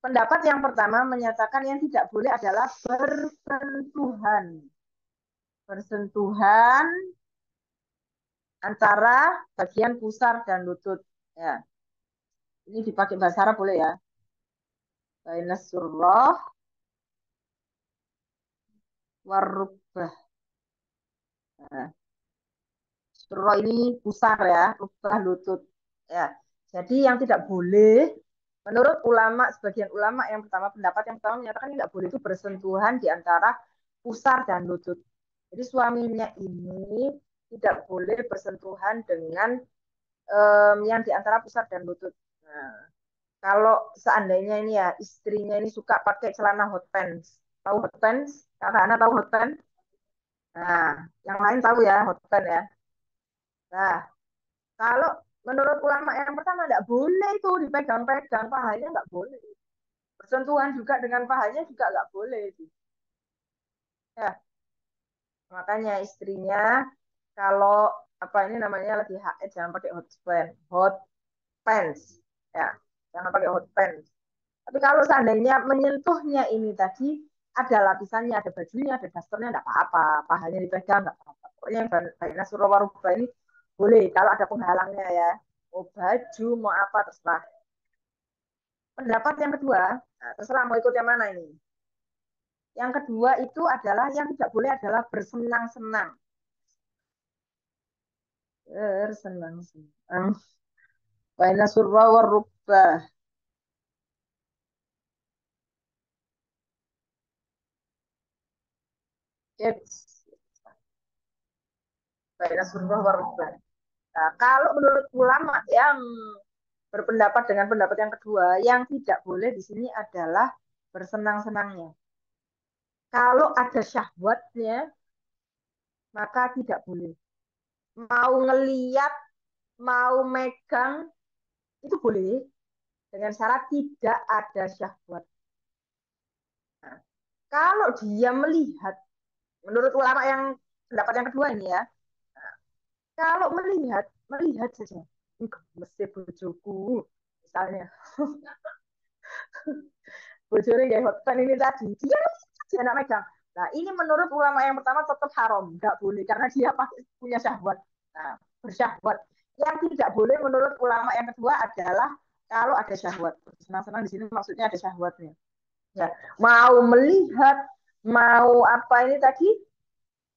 Pendapat yang pertama menyatakan yang tidak boleh adalah bersentuhan. Bersentuhan antara bagian pusar dan lutut. Ya, ini dipakai bahasa Arab boleh ya. Baina surrah warubah. Nah, surrah ini pusar ya, rubah lutut. Ya, jadi yang tidak boleh, menurut ulama, sebagian ulama yang pertama, pendapat yang pertama menyatakan tidak boleh itu bersentuhan di antara pusar dan lutut. Jadi suaminya ini tidak boleh bersentuhan dengan yang di antara pusar dan lutut. Nah, kalau seandainya ini ya istrinya ini suka pakai celana hot pants, tahu hot pants? Kakak Ana tahu hot pants? Nah, yang lain tahu ya hot pants ya. Nah, kalau menurut ulama yang pertama tidak boleh itu dipegang-pegang, pahanya nggak boleh. Bersentuhan juga dengan pahanya juga nggak boleh itu. Ya, makanya istrinya kalau apa ini namanya lagi haid jangan pakai hot pants, hot pants. Ya, jangan pakai hot pants. Tapi kalau seandainya menyentuhnya ini tadi ada lapisannya, ada bajunya, ada dasternya, enggak apa-apa. Pahanya dipegang, enggak apa-apa. Pokoknya yang baiknya surah warubah ini boleh kalau ada penghalangnya ya. Mau baju, mau apa, terserah. Pendapat yang kedua, nah, terserah mau ikut yang mana ini. Yang kedua itu adalah yang tidak boleh adalah bersenang-senang. Bersenang-senang. Baina surah warubah. It's baina surah warubah. Nah, kalau menurut ulama yang berpendapat dengan pendapat yang kedua, yang tidak boleh di sini adalah bersenang-senangnya. Kalau ada syahwatnya, maka tidak boleh. Mau ngeliat, mau megang, itu boleh. Dengan syarat tidak ada syahwat. Nah, kalau dia melihat, menurut ulama yang pendapat yang kedua ini ya, kalau melihat saja, mesti bojoku, misalnya, bojone kayak hotpan ini tadi, dia anak megang. Nah, ini menurut ulama yang pertama tetap haram, nggak boleh karena dia pasti punya syahwat. Nah, bersyahwat. Yang tidak boleh menurut ulama yang kedua adalah kalau ada syahwat. Senang-senang di sini maksudnya ada syahwatnya. Ya, mau melihat, mau apa ini tadi,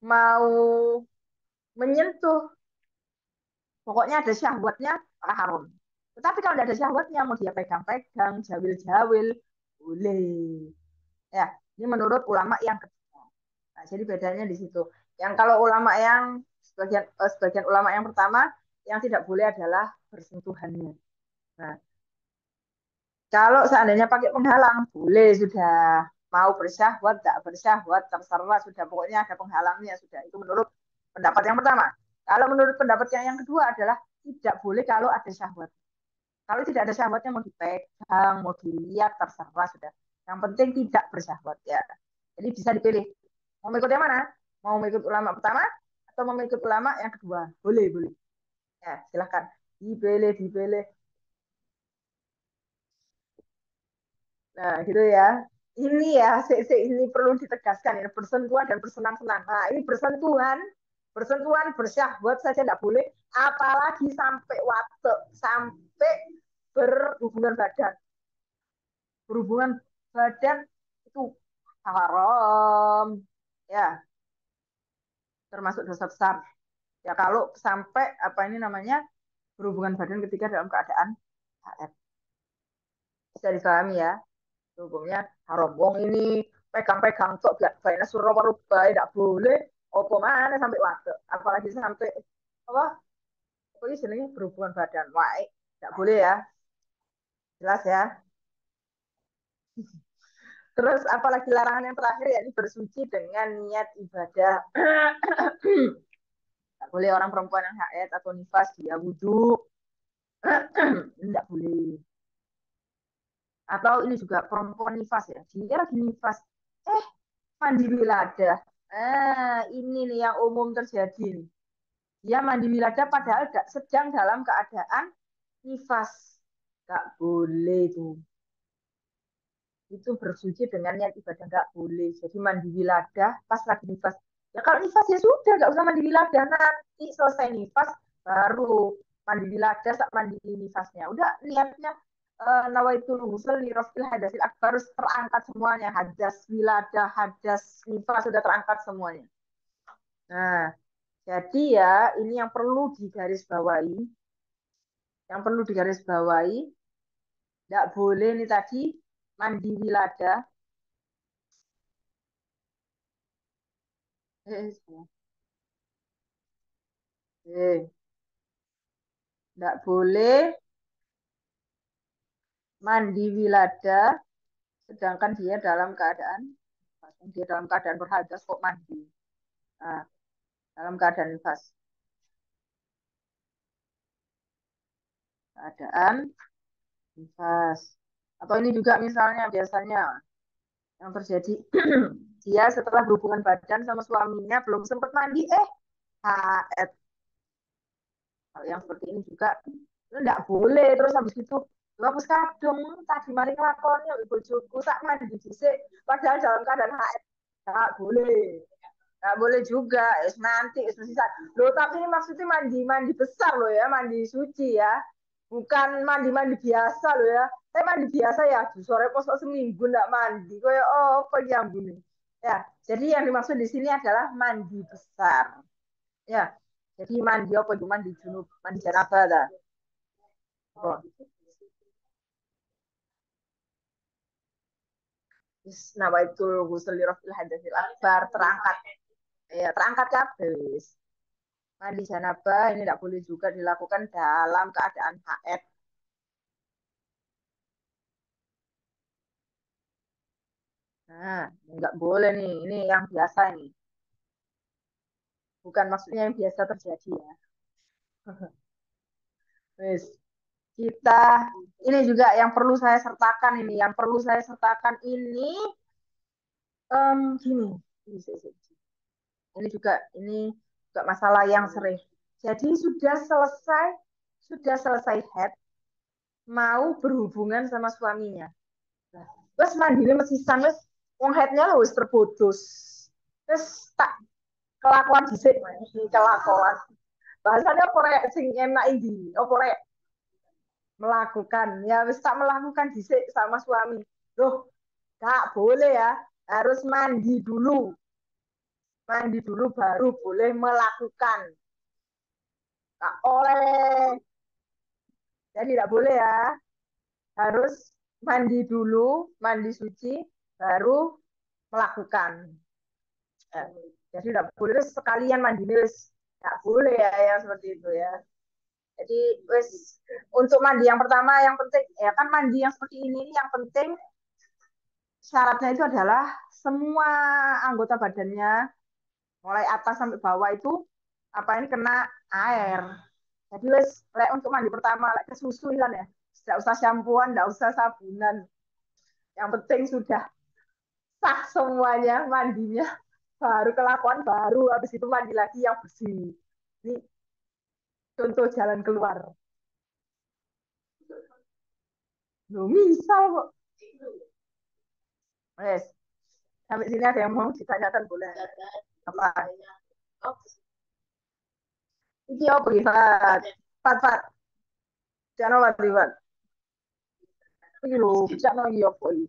mau menyentuh, pokoknya ada syahwatnya, haram. Tetapi kalau tidak ada syahwatnya, mau dia pegang-pegang, jawil-jawil, boleh. Ya, ini menurut ulama yang kedua. Nah, jadi bedanya di situ. Yang kalau ulama yang sebagian ulama yang pertama yang tidak boleh adalah bersentuhannya. Nah, kalau seandainya pakai penghalang, boleh sudah. Mau bersyahwat, tak bersyahwat, terserah sudah. Pokoknya ada penghalangnya sudah. Itu menurut pendapat yang pertama. Kalau menurut pendapat yang kedua adalah tidak boleh kalau ada syahwat. Kalau tidak ada syahwatnya mau dipegang, mau dilihat, terserah sudah. Yang penting tidak bersyahwat ya. Jadi bisa dipilih. Mau ikut yang mana? Mau ikut ulama pertama atau mau ikut ulama yang kedua? Boleh, boleh. Ya, silahkan. Dipilih, dipilih. Nah, gitu ya. Ini ya, ini perlu ditegaskan ya, bersentuhan dan bersenang-senang. Nah, ini bersentuhan, bersyahwat saja tidak boleh, apalagi sampai wate, sampai berhubungan badan. Berhubungan badan itu haram. Ya, termasuk dosa besar. Ya kalau sampai apa ini namanya berhubungan badan ketika dalam keadaan haid. Bisa dipahami ya, hukumnya haram. Wong ini pegang-pegang tok gak baiknya suruh warubah tidak boleh. Apa mana sampai waktu, apalagi sampai apa? Apa ini jenenge berhubungan badan. Wah, tidak boleh ya. Jelas ya. Terus apalagi larangan yang terakhir yakni bersuci dengan niat ibadah. Nggak boleh orang perempuan yang haid atau nifas dia wudhu. Tidak boleh. Atau ini juga perempuan nifas ya. Dia lagi nifas. Eh, mandi wiladah. Ini nih yang umum terjadi nih. Dia mandi wiladah padahal sedang dalam keadaan nifas. Gak boleh tuh. Itu bersuci dengan niat ibadah gak boleh. Jadi mandi wiladah pas lagi nifas. Ya kalau nifas ya sudah gak usah mandi wiladah. Nanti selesai nifas baru mandi wiladah sak mandi nifasnya. Udah niatnya nawaitul ghusl li rafil hadasil akbar terangkat semuanya. Hadas wiladah, hadas nifas sudah terangkat semuanya. Nah, jadi ya ini yang perlu digarisbawahi, tidak boleh nih tadi mandi wilada, eh, tidak boleh mandi wilada, sedangkan dia dalam keadaan berhadas kok mandi, nah, dalam keadaan nifas, keadaan nifas. Atau ini juga misalnya biasanya yang terjadi dia setelah berhubungan badan sama suaminya belum sempat mandi haid. Kalau yang seperti ini juga enggak boleh terus habis itu lu hapus kadung tadi maling lakonnya ibu bojoku sak mandi dhisik padahal dalam keadaan haid. Enggak boleh juga nanti sisa lo tapi ini maksudnya mandi mandi besar lo ya mandi suci ya bukan mandi mandi biasa lo ya mandi biasa ya sore kosong seminggu enggak mandi kayak apa yang bunyi ya jadi yang dimaksud di sini adalah mandi besar ya jadi mandi apa itu mandi junub mandi janabah lah oh. Nawaitul ghusl li rafil hadasil akbar terangkat ya terangkat habis mandi janabah ini tidak boleh juga dilakukan dalam keadaan haid. Nah, nggak boleh nih. Ini yang biasa nih. Bukan maksudnya yang biasa terjadi ya. Wes, kita ini juga yang perlu saya sertakan ini. Yang perlu saya sertakan ini gini. Ini juga masalah yang sering. Jadi sudah selesai head mau berhubungan sama suaminya. Nah, terus mandiri mesisan wis wong headnya wis terputus. Terus tak kelakuan dhisik kelakuan. Bahasanya apa rek sing enak iki? Apa rek melakukan? Ya wis tak melakukan dhisik sama suami. Loh, gak boleh ya. Harus mandi dulu. Mandi dulu baru boleh melakukan. Gak oleh. Jadi tidak boleh ya. Harus mandi dulu, mandi suci, baru melakukan. Ya. Jadi tidak boleh sekalian mandi wis. Tidak boleh ya yang seperti itu ya. Jadi wis untuk mandi yang pertama yang penting ya kan mandi yang seperti ini yang penting syaratnya itu adalah semua anggota badannya mulai atas sampai bawah itu apa ini kena air. Jadi wis untuk mandi pertama kesusuan ya. Tidak usah syampuan, tidak usah sabunan. Yang penting sudah sah semuanya mandinya. Baru kelakuan baru habis itu mandi lagi yang bersih. Ini contoh jalan keluar. Loh, misal kok. Wes, sampai sini ada yang mau ditanyakan boleh. Apa? Iki apa iki, Fat? Fat. Jangan apa, Fat. Iki lho, jangan iki apa iki.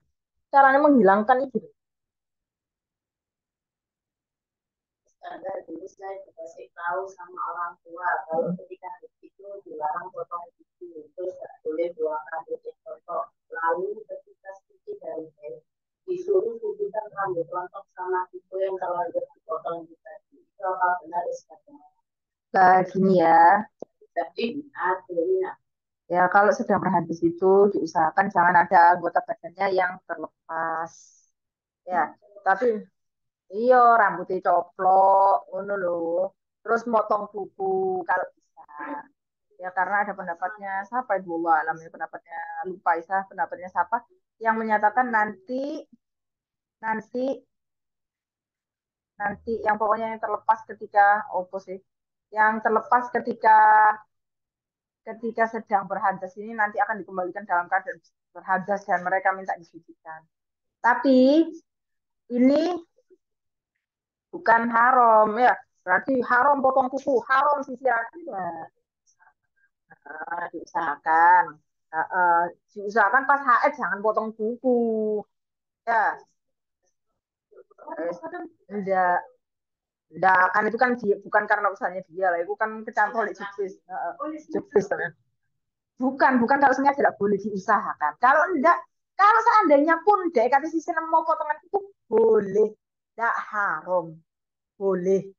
Caranya menghilangkan itu. Standar dulu saya dikasih tahu sama orang tua kalau ketika itu dilarang potong gigi terus nggak boleh buang rambut yang kotor lalu ketika cuci dari hair disuruh kucukan rambut rontok sama kuku yang terlanjur dipotong di tadi itu apa benar istilah gini ya jadi akhirnya ya kalau sedang berhabis itu diusahakan jangan ada anggota badannya yang terlepas Ya, tapi iya rambutnya coplok, ngono lho. Terus motong kuku kalau bisa. Ya karena ada pendapatnya siapa itu Allah alam ya pendapatnya lupa Isa pendapatnya siapa yang menyatakan nanti nanti yang pokoknya yang terlepas ketika opo sih yang terlepas ketika ketika sedang berhadas ini nanti akan dikembalikan dalam keadaan berhadas dan mereka minta disucikan. Tapi ini bukan haram ya. Berarti haram potong kuku, haram sisiran. Tidak. Diusahakan. Diusahakan pas haid jangan potong kuku. Ya, enggak. Enggak, kan itu kan bukan karena usahanya dia lah. Itu kan kecantol di jepis. Jepis. Bukan kalau sengaja tidak boleh diusahakan. Kalau enggak, kalau seandainya pun dek kata sisi mau potongan itu boleh, enggak haram, boleh.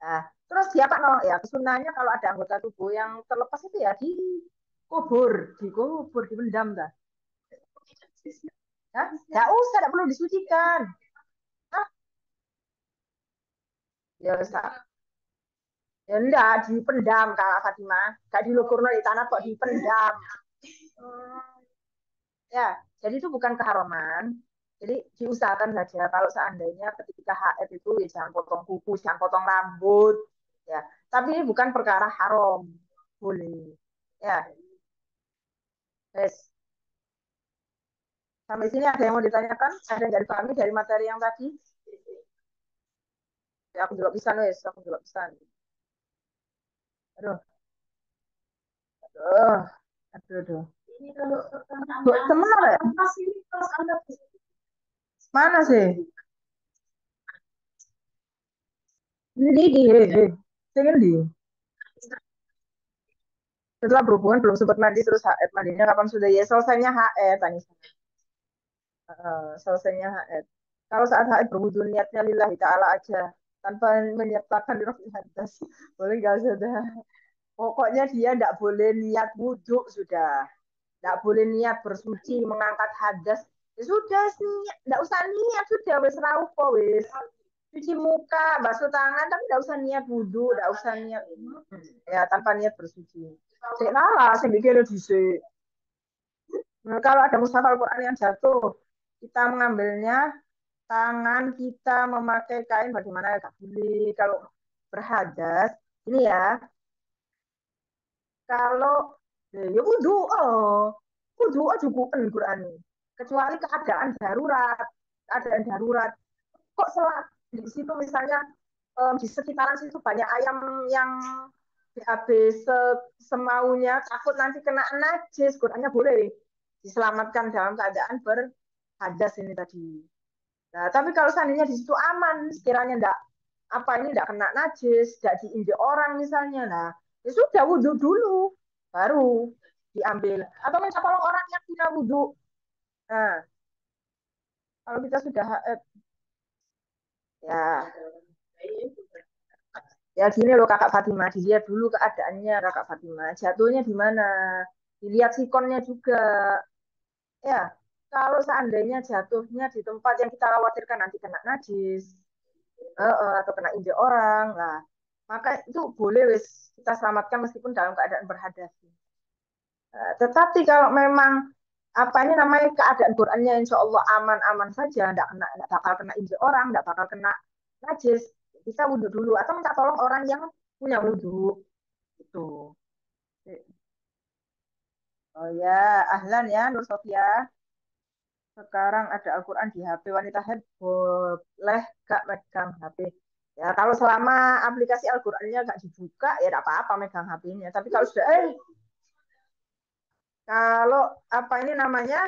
Nah, terus siapa no ya kesunahnya kalau ada anggota tubuh yang terlepas itu ya dikubur, dipendam dah. Hah? Enggak usah, enggak perlu disucikan. Hah? Ya usah. Ya enggak, dipendam Kak Fatimah. Enggak dilukurno di tanah kok dipendam. Hmm. Ya, jadi itu bukan keharaman. Jadi diusahakan saja kalau seandainya ketika haid itu ya jangan potong kuku, jangan potong rambut, ya. Tapi ini bukan perkara haram, boleh. Ya, guys. Sampai sini ada yang mau ditanyakan? Ada yang dari kami dari materi yang tadi? Ya, aku juga bisa, guys. Aku juga bisa. Aduh, aduh, aduh. Buat temen apa ya? Mana sih? Ini pengen di. Setelah berhubungan belum sempat mandi terus haid mandinya kapan sudah ya selesainya haid tanya selesainya haid. Kalau saat haid berwudu niatnya lillahi ta'ala aja tanpa menyertakan roh hadas. Boleh nggak sudah? Pokoknya dia tidak boleh niat wudhu sudah. Tidak boleh niat bersuci, mengangkat hadas. Ya sudah, tidak usah niat sudah wes raupo wes. Cuci muka, basuh tangan, tapi tidak usah niat wudhu, tidak usah niat ya tanpa niat bersuci. Sik salah, sing mikir dhisik. Nah, kalau ada mushaf Al-Quran yang jatuh, kita mengambilnya, tangan kita memakai kain bagaimana ya Kak Buli. Kalau berhadas, ini ya, kalau ya wudhu, wudhu cukup Quran. Kecuali keadaan darurat. Kok di situ misalnya di sekitaran situ banyak ayam yang BAB semaunya, takut nanti kena najis, Qurannya boleh diselamatkan dalam keadaan berhadas ini tadi. Nah, tapi kalau seandainya di situ aman, sekiranya enggak apa ini enggak kena najis, enggak diinjek orang misalnya, nah ya sudah wudhu dulu, baru diambil. Atau minta tolong orang yang punya wudhu. Nah, kalau kita sudah ya ya gini loh Kakak Fatima, dilihat dulu keadaannya Kakak Fatima, jatuhnya di mana, dilihat sikonnya juga. Ya, kalau seandainya jatuhnya di tempat yang kita khawatirkan nanti kena najis, atau kena injek orang, lah, maka itu boleh wis kita selamatkan meskipun dalam keadaan berhadas. Tetapi kalau memang apa ini namanya keadaan Qurannya insya Allah aman-aman saja, enggak bakal kena injek orang, enggak bakal kena najis, kita wudhu dulu atau minta tolong orang yang punya wudhu itu. Oh ya, ahlan ya Nur Sofia. Sekarang ada Al-Quran di HP wanita haid boleh gak megang HP? Ya kalau selama aplikasi Al-Qurannya gak dibuka ya tidak apa-apa megang HP-nya. Tapi kalau sudah kalau apa ini namanya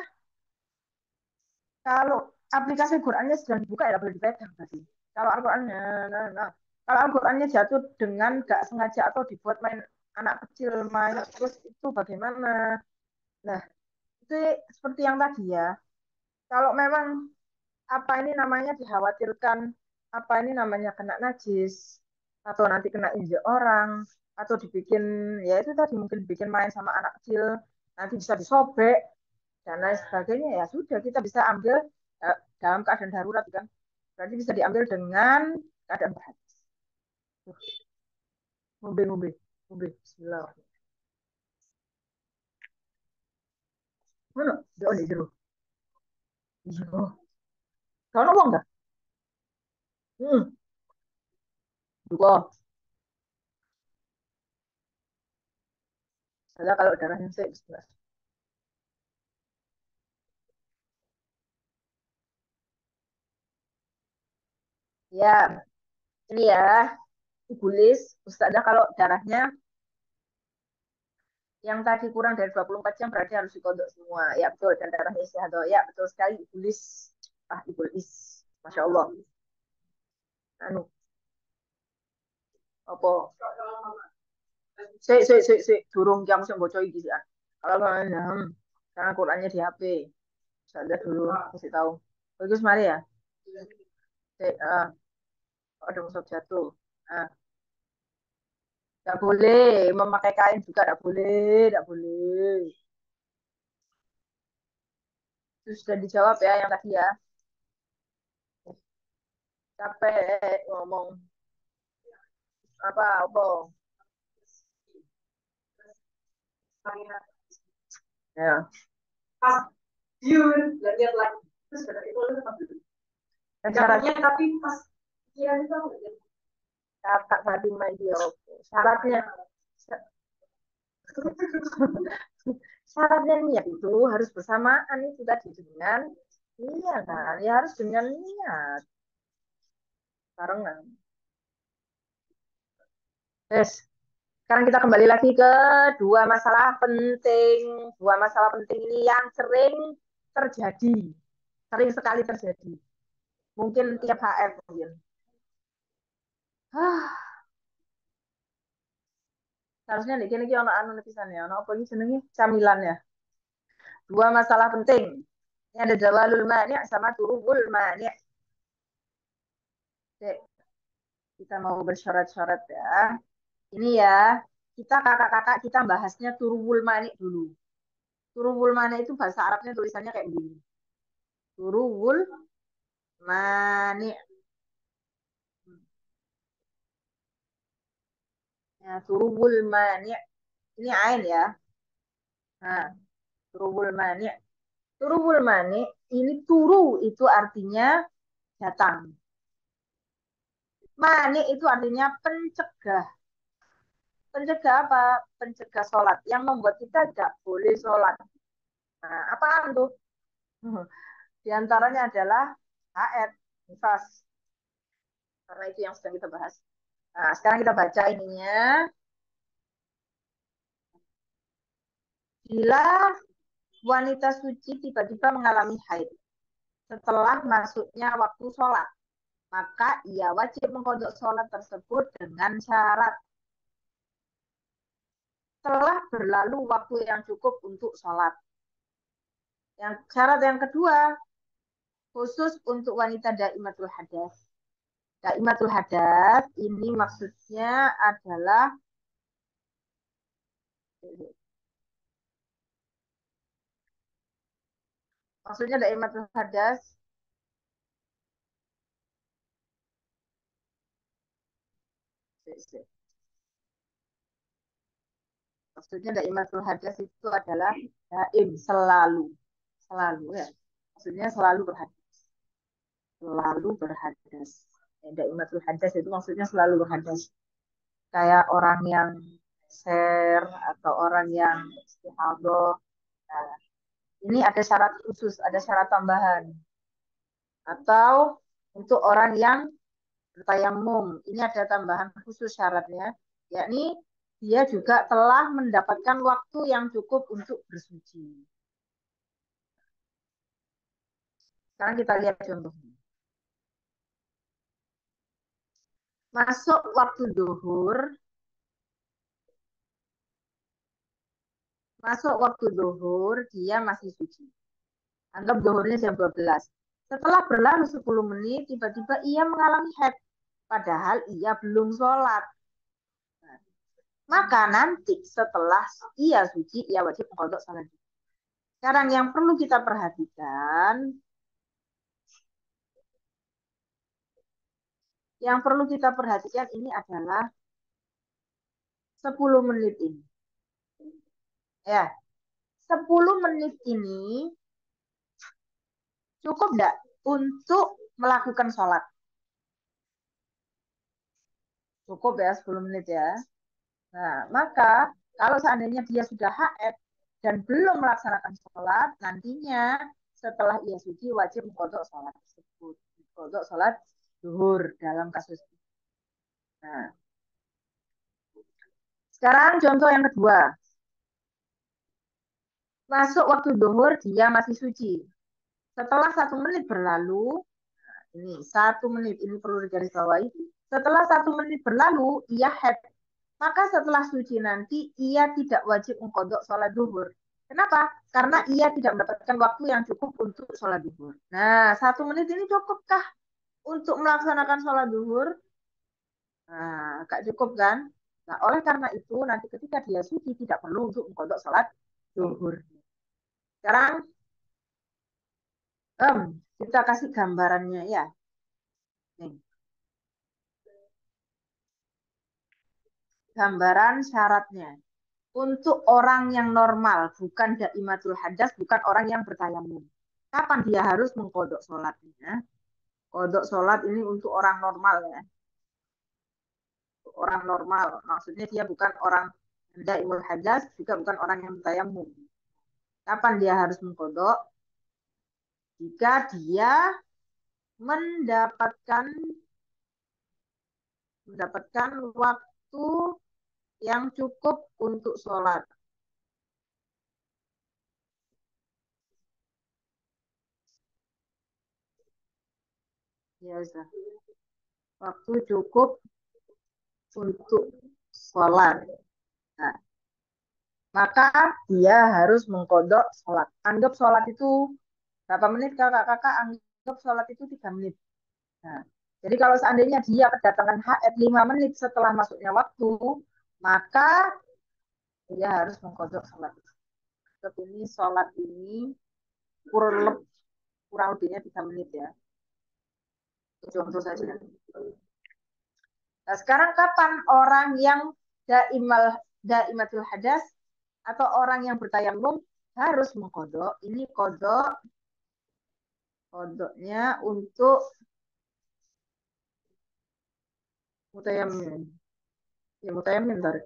kalau aplikasi Qurannya sudah dibuka ya boleh dipegang tadi. Kalau Al-Qurannya, nah. Kalau Al-Qurannya jatuh dengan gak sengaja atau dibuat main anak kecil main terus itu bagaimana? Nah itu seperti yang tadi ya. Kalau memang apa ini namanya dikhawatirkan apa ini namanya kena najis atau nanti kena injek orang atau dibikin ya itu tadi mungkin bikin main sama anak kecil nanti bisa disobek dan lain sebagainya ya sudah kita bisa ambil dalam keadaan darurat kan. Berarti bisa diambil dengan keadaan berhadis. Ngombe, ngombe, ngombe. Bismillah. Mana? Dia di jero. Iya. Kalau uang nggak? Hmm. Juga. Saya kalau darahnya saya Bismillah. Ya, ini ya. Ibulis, Ustazah kalau darahnya yang tadi kurang dari 24 jam berarti harus dikodok semua. Ya betul, dan darahnya istihadah. Ya betul sekali, Ibulis. Ah, Ibulis. Masya Allah. Anu, apa? Sik. Durung yang saya bocor iki sih. Kalau karena Qurannya di HP. Saya dulu kasih tahu. Bagus mari ya. Sik, ada musuh jatuh. Ah, tidak boleh memakai kain juga tidak boleh, tidak boleh. Itu sudah dijawab ya yang tadi ya. Capek ngomong apa. Ya. Pas Yun, lihat lagi. Terus ada itu syaratnya tapi pas pikiran itu kakak Fatima dia oke. Syaratnya niat itu harus bersamaan itu tadi dengan iya kan ya harus dengan niat barengan. Yes. Sekarang kita kembali lagi ke dua masalah penting. Dua masalah penting ini yang sering terjadi. Sering sekali terjadi. Mungkin tiap HF mungkin. Seharusnya nih kini ono anu pisan ya. Ono apa iki jenenge? Camilan ya. Dua masalah penting. Ini ada zawalul mani sama turubul mani. Oke, kita mau bersyarat-syarat ya. Ini ya, kita kakak-kakak kita bahasnya turubul mani dulu. Turubul mani itu bahasa Arabnya tulisannya kayak begini. Turubul mani. Ya, turubul mani. Ini ain ya. Nah, turubul mani. Turubul mani, ini turu itu artinya datang. Mani itu artinya pencegah. Pencegah apa? Pencegah sholat. Yang membuat kita tidak boleh sholat. Nah, apaan tuh? Di antaranya adalah haid, nifas. Karena itu yang sedang kita bahas. Nah, sekarang kita baca ininya. Bila wanita suci tiba-tiba mengalami haid setelah masuknya waktu sholat, maka ia wajib mengkodok sholat tersebut dengan syarat telah berlalu waktu yang cukup untuk sholat. Yang syarat yang kedua, khusus untuk wanita daimatul hadas. Daimatul hadas ini maksudnya adalah daimatul hadas maksudnya daimatul hadas itu adalah daim selalu ya. Maksudnya selalu berhadas. Daimatul hadas itu maksudnya selalu berhadas. Kayak orang yang share atau orang yang istihadah. Nah, ini ada syarat khusus, ada syarat tambahan. Atau untuk orang yang bertayamum, ini ada tambahan khusus syaratnya, yakni dia juga telah mendapatkan waktu yang cukup untuk bersuci. Sekarang kita lihat contohnya. Masuk waktu duhur, dia masih suci. Anggap duhurnya jam 12. Setelah berlalu 10 menit, tiba-tiba ia mengalami haid. Padahal ia belum sholat. Maka nanti setelah ia suci, ia wajib mengkodok sholat. Sekarang yang perlu kita perhatikan, Yang perlu kita perhatikan ini adalah 10 menit ini. Ya, 10 menit ini cukup nggak untuk melakukan sholat? Cukup ya 10 menit ya. Nah, maka kalau seandainya dia sudah haid dan belum melaksanakan sholat, nantinya setelah ia suci wajib mengkodok sholat tersebut. Mengkodok sholat zuhur dalam kasus ini. Nah, sekarang contoh yang kedua. Masuk waktu zuhur, dia masih suci. Setelah 1 menit berlalu, ini 1 menit, ini perlu digarisbawahi. Setelah 1 menit berlalu, ia haid. Maka setelah suci nanti, ia tidak wajib mengkodok sholat duhur. Kenapa? Karena ia tidak mendapatkan waktu yang cukup untuk sholat duhur. Nah, 1 menit ini cukupkah untuk melaksanakan sholat duhur? Nah, gak cukup kan? Nah, oleh karena itu, nanti ketika dia suci, tidak perlu untuk mengkodok sholat duhur. Sekarang, kita kasih gambarannya ya. Nih, gambaran syaratnya. Untuk orang yang normal, bukan daimatul hadas, bukan orang yang bertayamum. Kapan dia harus mengkodok sholatnya? Kodok sholat ini untuk orang normal ya. Untuk orang normal, maksudnya dia bukan orang daimul hadas, juga bukan orang yang bertayamum. Kapan dia harus mengkodok? Jika dia mendapatkan waktu yang cukup untuk sholat. Ya, sudah. Waktu cukup untuk sholat. Nah, maka dia harus mengkodok sholat. Anggap sholat itu berapa menit kakak-kakak? Anggap sholat itu 3 menit. Nah, jadi kalau seandainya dia kedatangan haid 5 menit setelah masuknya waktu, maka dia harus mengkodok sholat. Anggap ini sholat ini kurang lebihnya 3 menit ya. Contoh saja. Nah, sekarang kapan orang yang daimatul hadas atau orang yang bertayamum harus mengkodok? Ini kodoknya untuk mutayamin. Ya, mutayamin ntar.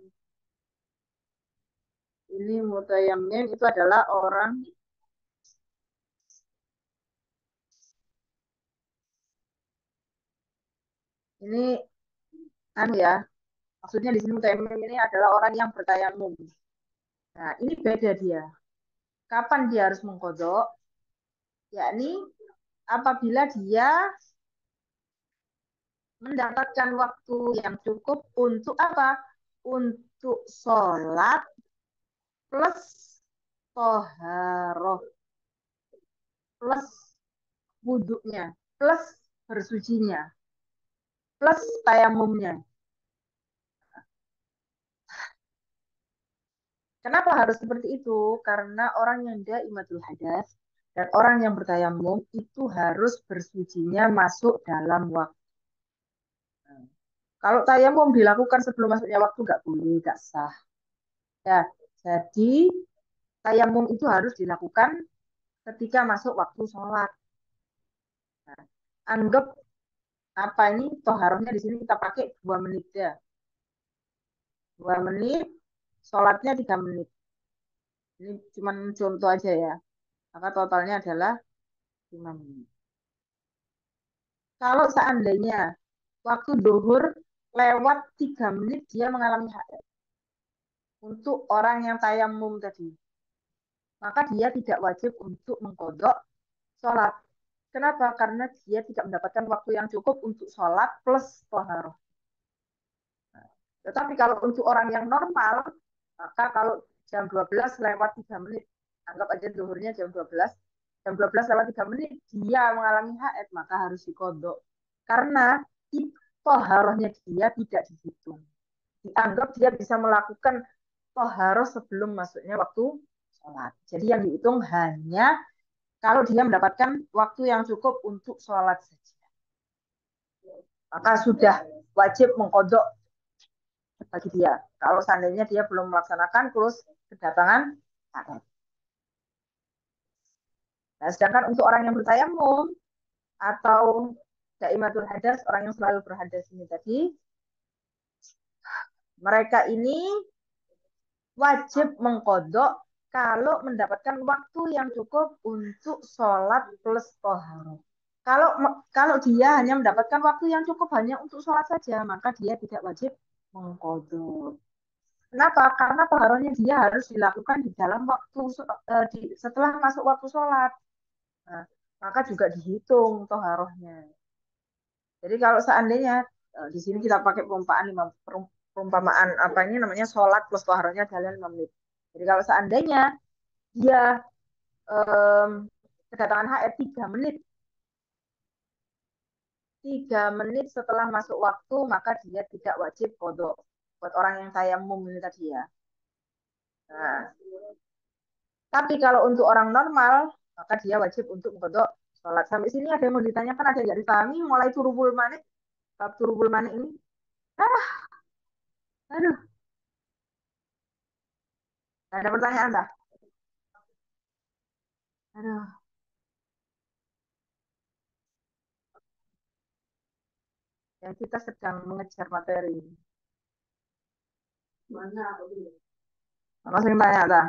Ini mutayamin itu adalah orang ini anu ya. Maksudnya di sini mutayamin ini adalah orang yang bertayamum. Nah, ini beda dia. Kapan dia harus mengkodok? Yakni apabila dia mendapatkan waktu yang cukup untuk apa? Untuk sholat plus toharoh plus wuduknya plus bersucinya plus tayamumnya. Kenapa harus seperti itu? Karena orang yang daimatul hadas dan orang yang bertayamum itu harus bersucinya masuk dalam waktu. Kalau tayamum dilakukan sebelum masuknya waktu nggak boleh, nggak sah. Ya, jadi tayamum itu harus dilakukan ketika masuk waktu sholat. Nah, anggap apa ini toharohnya di sini kita pakai 2 menit ya. 2 menit, sholatnya 3 menit. Ini cuma contoh aja ya. Maka totalnya adalah 5 menit. Kalau seandainya waktu duhur lewat 3 menit dia mengalami haid. Untuk orang yang tayamum tadi. Maka dia tidak wajib untuk mengkodok sholat. Kenapa? Karena dia tidak mendapatkan waktu yang cukup untuk sholat plus toharoh. Tetapi kalau untuk orang yang normal, maka kalau jam 12 lewat 3 menit, anggap aja duhurnya jam 12 lewat 3 menit, dia mengalami haid, maka harus dikodok. Karena toharohnya dia tidak dihitung. Dianggap dia bisa melakukan toharoh sebelum masuknya waktu sholat. Jadi yang dihitung hanya kalau dia mendapatkan waktu yang cukup untuk sholat saja. maka sudah wajib mengkodok bagi dia. Kalau seandainya dia belum melaksanakan terus kedatangan haid. Nah, sedangkan untuk orang yang bertayamum atau daimatul hadas, orang yang selalu berhadas ini tadi, mereka ini wajib mengkodok kalau mendapatkan waktu yang cukup untuk sholat plus toharoh. Kalau kalau dia hanya mendapatkan waktu yang cukup hanya untuk sholat saja, maka dia tidak wajib mengkodok. Kenapa? Karena toharohnya dia harus dilakukan di dalam waktu setelah masuk waktu sholat. Nah, maka juga dihitung toharohnya. Jadi kalau seandainya di sini kita pakai perumpamaan apa ini namanya sholat plus toharohnya jalan 5 menit. Jadi kalau seandainya dia um, kedatangan haid 3 menit, 3 menit setelah masuk waktu maka dia tidak wajib kodok. Buat orang yang tayamum ini tadi ya. Nah, tapi kalau untuk orang normal maka dia wajib untuk kodok sholat. Sampai sini ada yang mau ditanyakan, ada yang nggak dipahami mulai turubul manik, bab turubul manik ini? Ah, aduh, ada pertanyaan dah. Aduh, ya kita sedang mengejar materi. Masih tanya dah.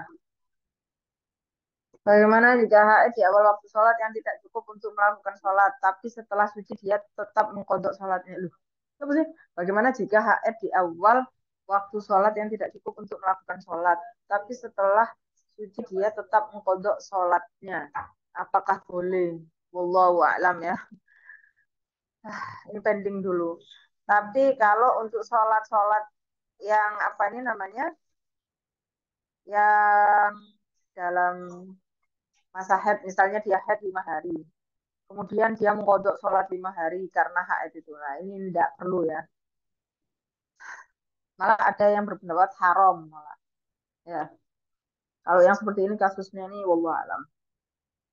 Bagaimana jika haid di awal waktu sholat yang tidak cukup untuk melakukan sholat, tapi setelah suci dia tetap mengkodok sholatnya? Loh, apa sih? Bagaimana jika haid di awal waktu sholat yang tidak cukup untuk melakukan sholat, tapi setelah suci dia tetap mengkodok sholatnya? Apakah boleh? Wallahu a'lam ya. Ini pending dulu. Tapi kalau untuk sholat-sholat yang apa ini namanya, yang dalam masa haid, misalnya dia haid 5 hari, kemudian dia mengkodok sholat 5 hari karena haid itu, nah ini tidak perlu ya. Malah ada yang berpendapat haram malah. Ya, kalau yang seperti ini kasusnya ini, wallahu alam.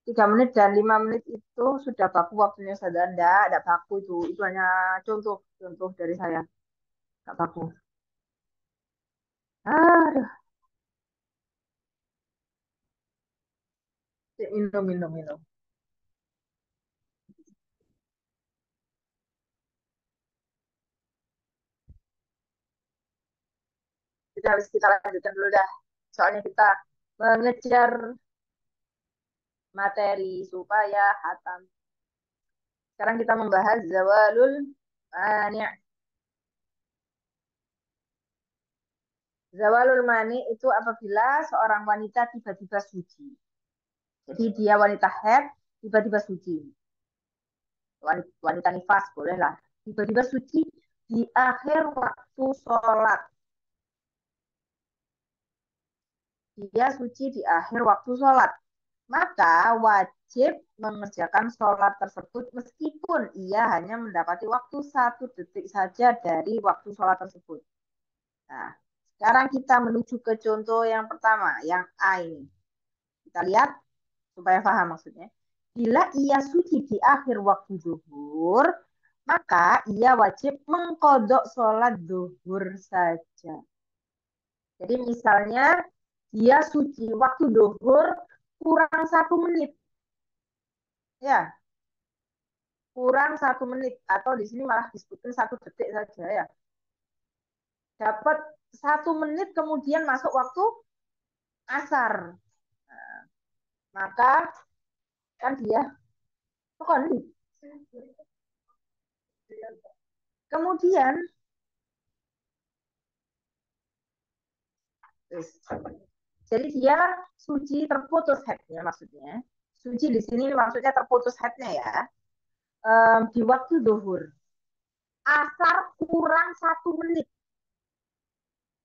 3 menit dan 5 menit itu sudah baku waktunya saja, tidak baku itu hanya contoh dari saya, tidak baku. Aduh, minum, minum, minum. Kita lanjutkan dulu dah. Soalnya kita mengejar materi supaya hatam. Sekarang kita membahas zawalul mani'. Zawalul mani itu apabila seorang wanita tiba-tiba suci. Jadi dia wanita haid, tiba-tiba suci. Wanita nifas, bolehlah. Tiba-tiba suci di akhir waktu sholat. Dia suci di akhir waktu sholat. Maka wajib mengerjakan sholat tersebut meskipun ia hanya mendapati waktu 1 detik saja dari waktu sholat tersebut. Nah, sekarang kita menuju ke contoh yang pertama, yang A ini. Kita lihat supaya paham maksudnya. Bila ia suci di akhir waktu zuhur, maka ia wajib mengkodok sholat zuhur saja. Jadi misalnya dia suci waktu zuhur kurang 1 menit. Ya, kurang 1 menit. Atau di sini malah disebutkan 1 detik saja ya. Dapat 1 menit kemudian masuk waktu asar. Nah, maka kan dia kan kemudian jadi dia suci terputus headnya maksudnya. Suci di sini maksudnya terputus headnya ya. Di waktu zuhur. Asar kurang 1 menit.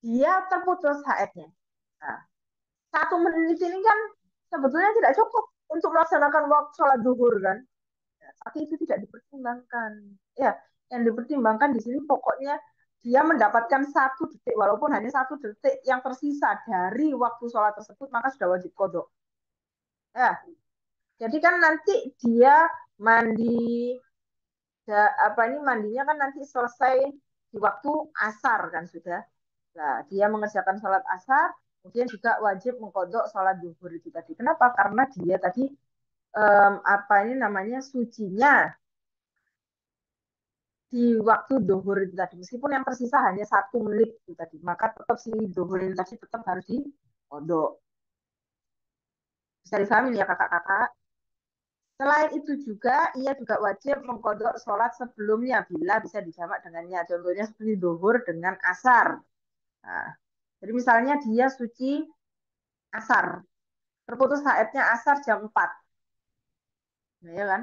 Dia terputus haidnya. Nah, 1 menit ini kan sebetulnya tidak cukup untuk melaksanakan waktu sholat zuhur kan. Ya, tapi itu tidak dipertimbangkan. Ya, yang dipertimbangkan di sini pokoknya dia mendapatkan 1 detik, walaupun hanya 1 detik yang tersisa dari waktu sholat tersebut, maka sudah wajib kodok. Ya, jadi kan nanti dia mandi, apa ini mandinya kan nanti selesai di waktu asar kan sudah. Nah, dia mengerjakan sholat asar, kemudian juga wajib mengkodok sholat duhur itu tadi. Kenapa? Karena dia tadi apa ini namanya sucinya di waktu duhur itu tadi. Meskipun yang tersisa hanya 1 menit itu tadi, maka tetap si duhur ini tadi tetap harus dikodok. Bisa difahami ya kakak-kakak? Selain itu juga, ia juga wajib mengkodok sholat sebelumnya bila bisa dijamak dengannya. Contohnya seperti duhur dengan asar. Nah, jadi misalnya dia suci asar, terputus haidnya asar jam 4. Nah, ya kan?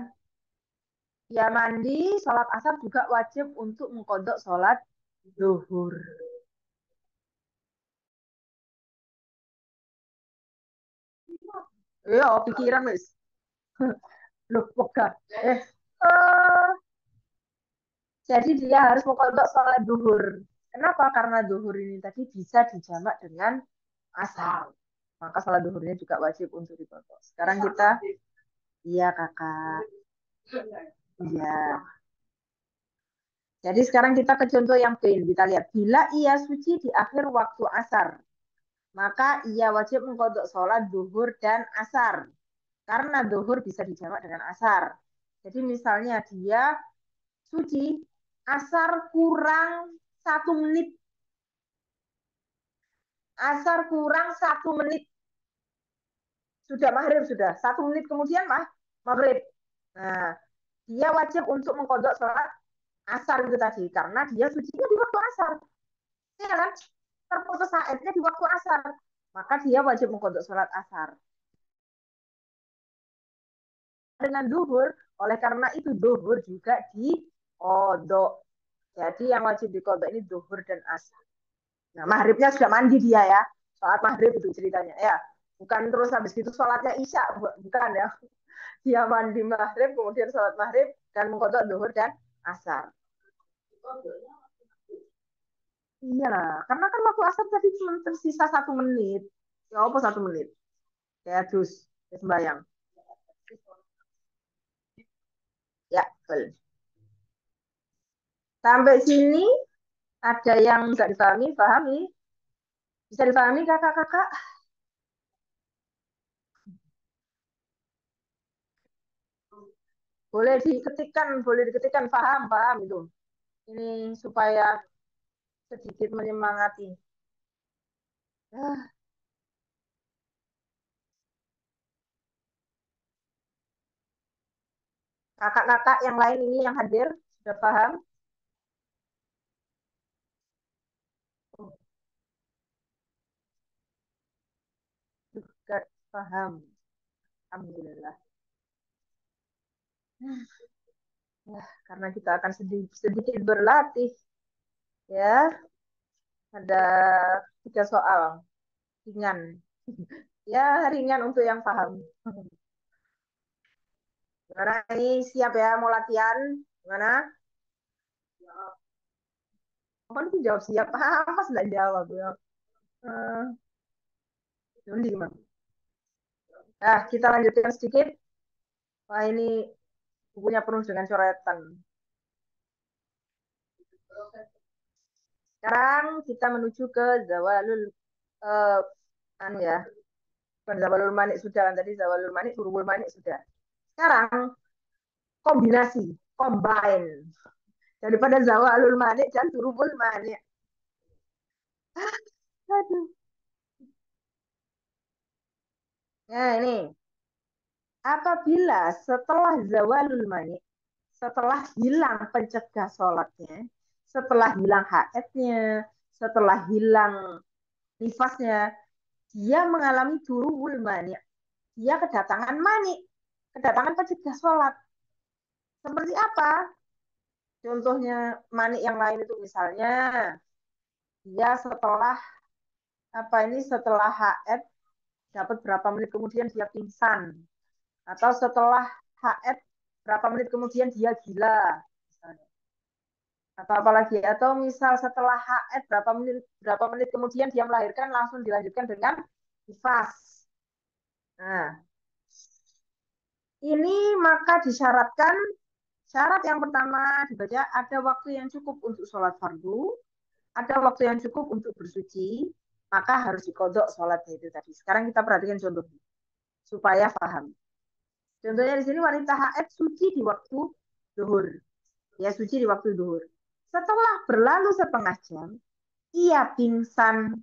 Dia mandi, sholat asar juga wajib untuk mengkodok sholat duhur. Iya, pikiran wis. Loh, pegang. Eh, jadi dia harus mengkodok sholat duhur. Kenapa? Karena duhur ini tadi bisa dijamak dengan asar. Maka sholat duhurnya juga wajib untuk dikodok. Sekarang kita, iya kakak. Iya. Jadi sekarang kita ke contoh yang B. Kita lihat. Bila ia suci di akhir waktu asar, maka ia wajib mengkodok sholat duhur dan asar. Karena duhur bisa dijamak dengan asar. Jadi misalnya dia suci, asar kurang 1 menit. Asar kurang 1 menit. Sudah maghrib, sudah. 1 menit kemudian maghrib. Nah, dia wajib untuk mengkodok sholat asar itu tadi. Karena dia sucinya di waktu asar. Ya kan? Terputus haidnya di waktu asar. Maka dia wajib mengkodok sholat asar. Dengan duhur, oleh karena itu duhur juga dikodok. Jadi yang wajib dikodok ini duhur dan asar. Nah, maghribnya sudah mandi dia ya. Sholat maghrib itu ceritanya ya. Bukan terus habis itu sholatnya isya. Bukan ya. Dia mandi maghrib, kemudian sholat maghrib, dan mengkodok duhur dan asar. Iya, karena kan waktu asar tadi cuma tersisa 1 menit. Ya apa 1 menit? Ya, terus ya, sembayang. Ya, betul. Sampai sini ada yang nggak dipahami, pahami? Bisa dipahami kakak-kakak? Boleh diketikkan, paham, paham itu. Ini supaya sedikit menyemangati. Ah, kakak-kakak yang lain ini yang hadir sudah paham? Oh, juga paham. Alhamdulillah. Ya, karena kita akan sedikit berlatih, ya. Ada 3 soal ringan. Ya, ringan untuk yang paham. Gimana ini siap ya mau latihan? Gimana? Kapan tuh jawab siap? Pas nggak jawab ya. Eh, Jadi gimana? Nah, kita lanjutkan sedikit. Wah, ini bukunya penuh dengan coretan. Sekarang kita menuju ke Zawalul eh, anu ya, bukan Zawalul Manik sudah kan tadi Zawalul Manik, Huruful Manik sudah. Sekarang kombinasi, combine daripada Zawalul Manik dan Huruful Manik. Aduh. Nah, ini apabila setelah Zawalul Manik, setelah hilang pencegah sholatnya, setelah hilang haidnya, setelah hilang nifasnya, dia mengalami durul mani. Dia kedatangan mani, kedatangan pencegah sholat. Seperti apa? Contohnya mani yang lain itu misalnya dia setelah apa ini setelah haid dapat berapa menit kemudian dia pingsan atau setelah haid berapa menit kemudian dia gila misalnya. Atau apalagi atau misal setelah haid berapa menit kemudian dia melahirkan langsung dilanjutkan dengan nifas. Nah, ini maka disyaratkan Syarat yang pertama dibaca, ada waktu yang cukup untuk sholat fardu, ada waktu yang cukup untuk bersuci, maka harus dikodok sholatnya itu tadi. Sekarang kita perhatikan contohnya, supaya paham. Contohnya di sini wanita haid suci di waktu zuhur. Ya, suci di waktu zuhur. Setelah berlalu setengah jam, ia pingsan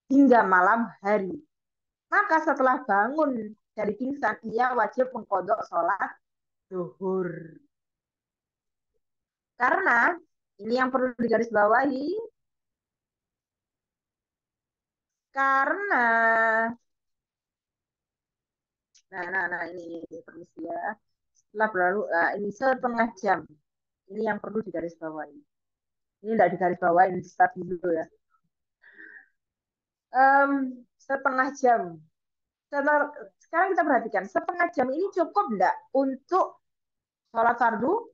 hingga malam hari. Maka setelah bangun dari pingsan, ia wajib mengkodok sholat zuhur. Karena ini yang perlu digarisbawahi, karena nah ini permisi ya. Setelah berlalu ini setengah jam. Ini yang perlu digarisbawahi. Ini tidak digarisbawahi, ini start dulu ya. Setengah jam. Sekarang kita perhatikan, setengah jam ini cukup enggak untuk sholat fardu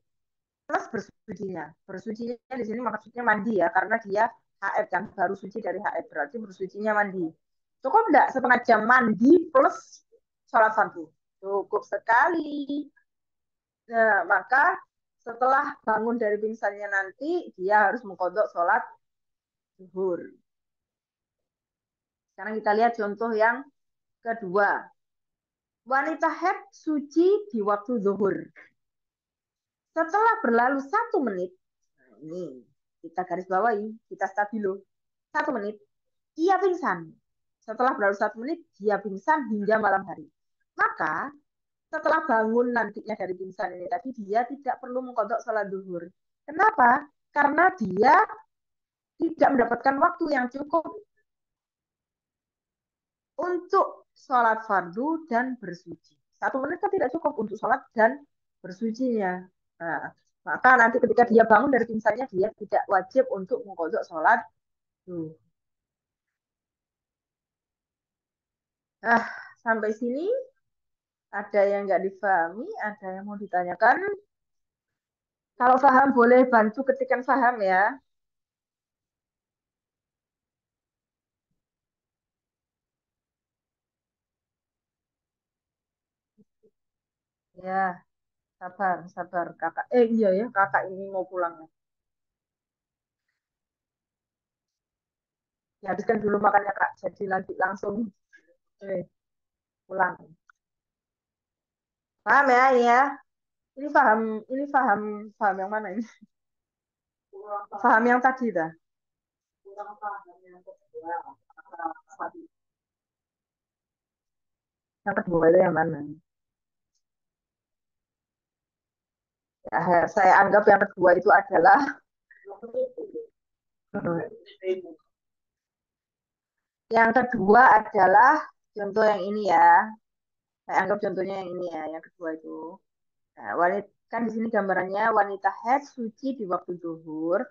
plus bersucinya. Bersucinya di sini maksudnya mandi ya, karena dia haid kan, baru suci dari haid, berarti bersucinya mandi. Cukup enggak setengah jam mandi plus sholat fardu? Cukup sekali. Nah, maka setelah bangun dari pingsannya nanti, dia harus mengkodok sholat zuhur. Sekarang kita lihat contoh yang kedua. Wanita haid suci di waktu zuhur. Setelah berlalu 1 menit, nah ini kita garis bawahi, kita stabilo. 1 menit, ia pingsan. Setelah berlalu 1 menit, dia pingsan hingga malam hari. Maka setelah bangun nantinya dari pingsan ini tadi, dia tidak perlu mengkodok sholat zuhur. Kenapa? Karena dia tidak mendapatkan waktu yang cukup untuk sholat fardu dan bersuci. 1 menit kan tidak cukup untuk sholat dan bersucinya. Nah, maka nanti ketika dia bangun dari pingsannya, dia tidak wajib untuk mengkodok sholat. Nah, sampai sini ada yang nggak difahami, ada yang mau ditanyakan. Kalau paham boleh bantu ketikan paham ya. Ya, sabar, sabar kakak. Iya ya, kakak ini mau pulang. Dihabiskan dulu makannya kak, jadi nanti langsung pulang. Paham ya ini ya? Ini paham, ini paham, paham yang mana ini? Paham yang tadi dah. Yang kedua itu yang mana? Ya, saya anggap yang kedua itu adalah yang kedua adalah contoh yang ini ya. Saya anggap contohnya yang ini ya, yang kedua itu. Nah, wanita kan di sini gambarannya wanita haid suci di waktu zuhur.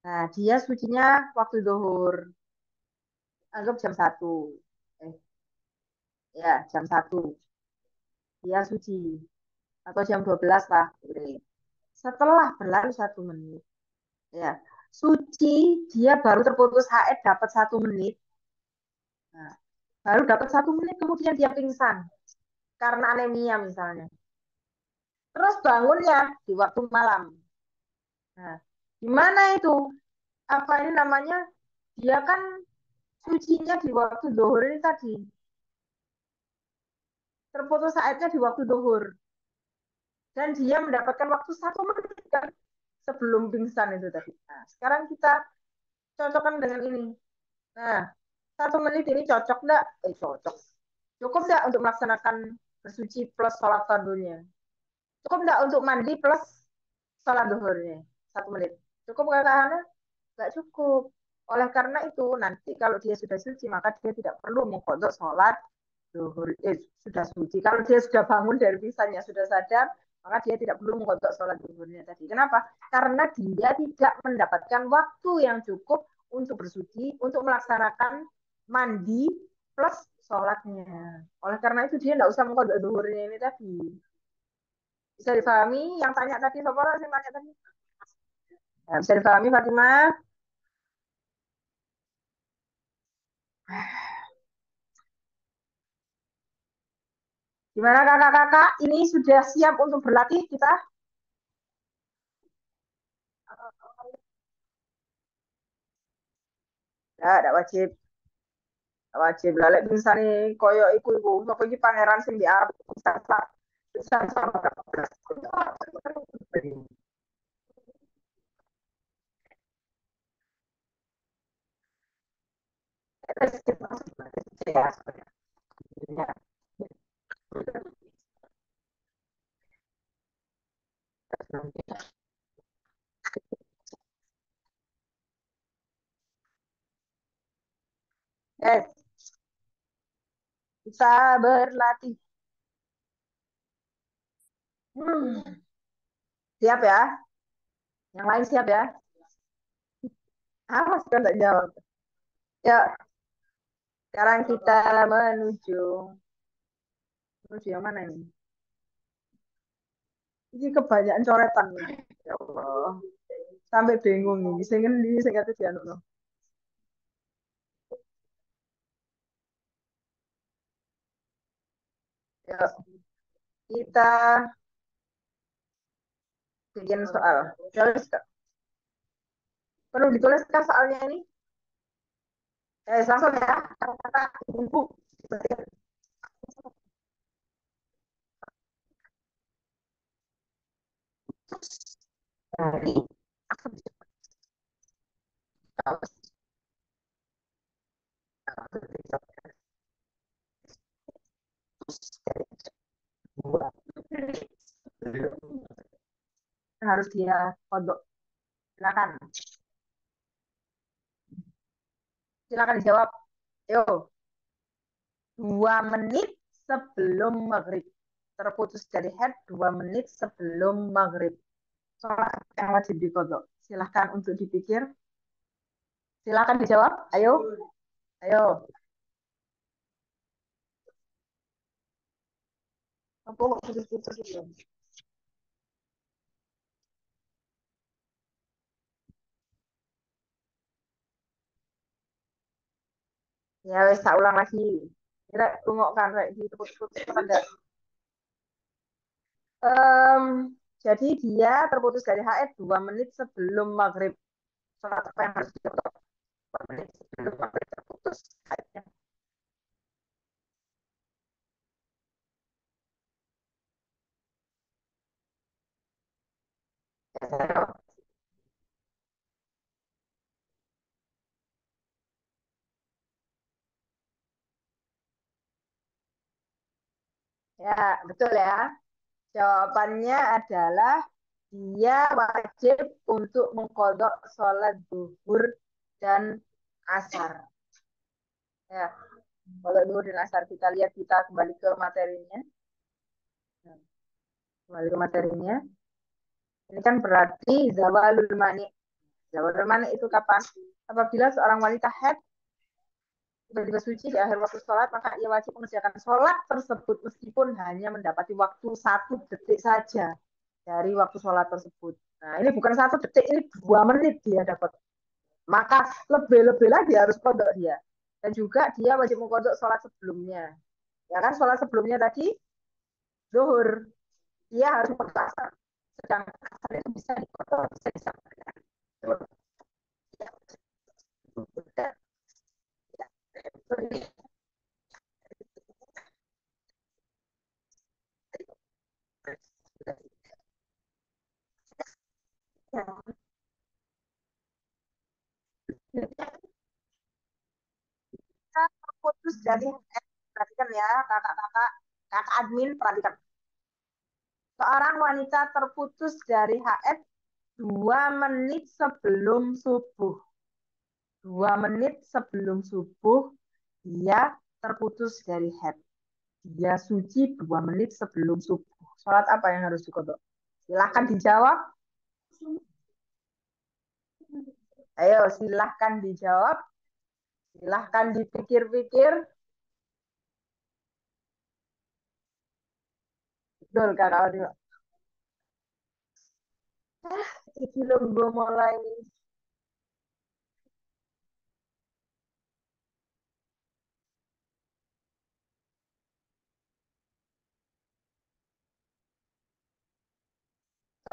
Nah, dia sucinya waktu zuhur. Anggap jam 1. Eh, ya, jam 1. Dia suci. Atau jam 12 lah. Setelah berlalu 1 menit, ya, suci, dia baru terputus haid dapat 1 menit. Nah, baru dapat 1 menit, kemudian dia pingsan karena anemia misalnya. Terus bangunnya di waktu malam. Nah, gimana itu? Apa ini namanya? Dia kan sucinya di waktu zuhur ini tadi. Terputus haidnya di waktu zuhur. Dan dia mendapatkan waktu 1 menit kan sebelum pingsan itu tadi. Nah, sekarang kita cocokkan dengan ini. Nah, 1 menit ini cocok enggak? Cocok. Cukup enggak untuk melaksanakan bersuci plus sholat fardunya? Cukup enggak untuk mandi plus sholat duhurnya? 1 menit. Cukup nggak Kak Hana? Nggak cukup. Oleh karena itu, nanti kalau dia sudah suci, maka dia tidak perlu mengkodok sholat duhur. Sudah suci. Kalau dia sudah bangun dari pingsannya, sudah sadar, maka dia tidak perlu mengkodok sholat duhurnya tadi. Kenapa? Karena dia tidak mendapatkan waktu yang cukup untuk bersuci, untuk melaksanakan mandi plus sholatnya. Oleh karena itu, dia tidak usah mengkodok duhurnya ini tadi. Bisa dipahami? Yang tanya tadi, siapa yang tanya tadi? Ya, bisa dipahami, Fatimah? Gimana kakak-kakak? Ini sudah siap untuk berlatih kita? Ya, tidak wajib. Tidak wajib. Lah, lek misalnya koyo iku, apa iki pangeran sing di Arab bisa bisa sama berapa belas. Yes, bisa berlatih. Hmm, siap ya? Yang lain siap ya? Awas kan tak jawab. Ya, sekarang kita menuju menuju yang mana ini? Ini kebanyakan coretan. Ya Allah. Sampai bingung nih. Sing ngendi sing kate dianukno. Ya, kita bikin soal. Tulis, perlu dituliskan soalnya ini. Langsung ya. Kata-kata buku. Dari harus dia kodok. Silakan. Silakan dijawab. Yo, 2 menit sebelum maghrib. Terputus dari head 2 menit sebelum maghrib. Sholat yang wajib dikodok. Silahkan untuk dipikir. Silahkan dijawab. Ayo, ayo. Apa kok putus-putus gitu? Ya, wes tak ulang lagi. Kira rungokkan kayak gitu putus-putus ada. Em, jadi dia terputus dari HF 2 menit sebelum maghrib. Sholat apa yang harus dikodok? 2 menit sebelum maghrib terputus HF-nya. Ya, betul ya. Jawabannya adalah dia wajib untuk mengkodok sholat zuhur dan asar. Ya, kalau zuhur dan asar kita lihat kita kembali ke materinya. Kembali ke materinya. Ini kan berarti zawalul mani. Zawalul mani itu kapan? Apabila seorang wanita haid tiba-tiba suci di akhir waktu sholat, maka ia wajib mengerjakan sholat tersebut meskipun hanya mendapati waktu 1 detik saja dari waktu sholat tersebut. Nah, ini bukan 1 detik, ini 2 menit dia dapat. Maka lebih-lebih lagi harus kodok dia. Dan juga dia wajib mengkodok sholat sebelumnya. Ya kan, sholat sebelumnya tadi zuhur. Dia harus mengkodok asar. Sedangkan asar itu bisa dikodok, bisa disampaikan. Putus dari perhatikan ya kakak-kakak, kakak admin perhatikan. Seorang wanita terputus dari HF 2 menit sebelum subuh. 2 menit sebelum subuh dia terputus dari head. Dia suci 2 menit sebelum subuh. Sholat apa yang harus dikodok? Silahkan dijawab. Ayo silahkan dijawab. Silahkan dipikir-pikir. Betul kakak Audio. Iki lo gue mulai.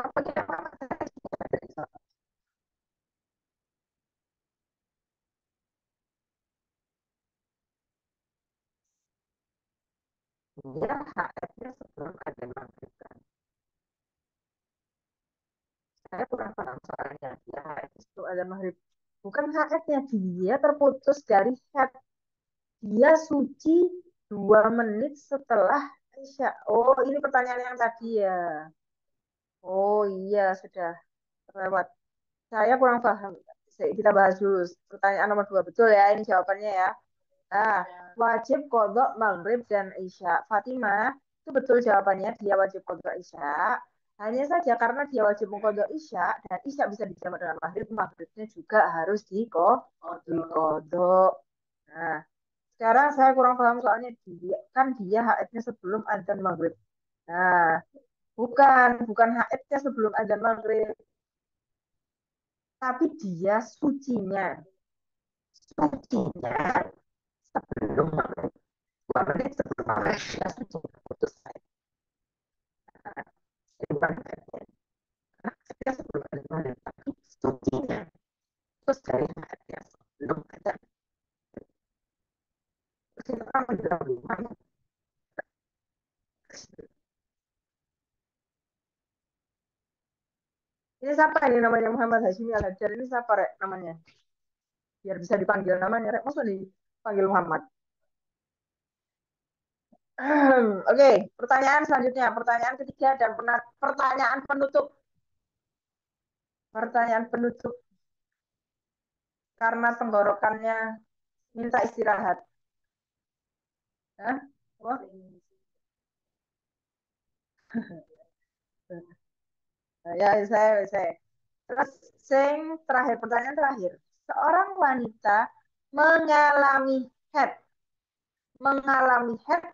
Apa kita Dia haidnya sebelum ada maghrib kan. Saya kurang paham soalnya. Dia haid sebelum ada maghrib. Bukan haidnya, dia terputus dari haid. Dia suci 2 menit setelah Isya. Oh, ini pertanyaan yang tadi ya. Oh iya, sudah lewat. Saya kurang paham. Kita bahas dulu. Pertanyaan nomor 2. Betul ya, ini jawabannya ya. Nah, wajib kodok maghrib dan isya. Fatimah, itu betul jawabannya. Dia wajib kodok isya. Hanya saja karena dia wajib mengkodok isya, dan isya bisa dijamak dengan maghrib, maghribnya juga harus dikodok. Nah, sekarang saya kurang paham soalnya dia haidnya sebelum adzan maghrib. Nah, bukan haidnya sebelum adzan maghrib, tapi dia sucinya sebelum maghrib. 2 menit sebelum maghrib dia suci putus haid. Bukan haidnya sebelum adzan maghrib, tapi sucinya terus dari haidnya sebelum adzan. Terus kita kan menjelang rumah. Ini siapa ini namanya Muhammad Hashimi Al-Hajar, ini siapa rek namanya? Biar bisa dipanggil namanya rek. Maksud dipanggil Muhammad. Oke, pertanyaan selanjutnya, pertanyaan ketiga dan pertanyaan penutup. Pertanyaan penutup karena tenggorokannya minta istirahat. Hah? Wah, ya saya. Terus terakhir, pertanyaan terakhir. Seorang wanita mengalami head, mengalami head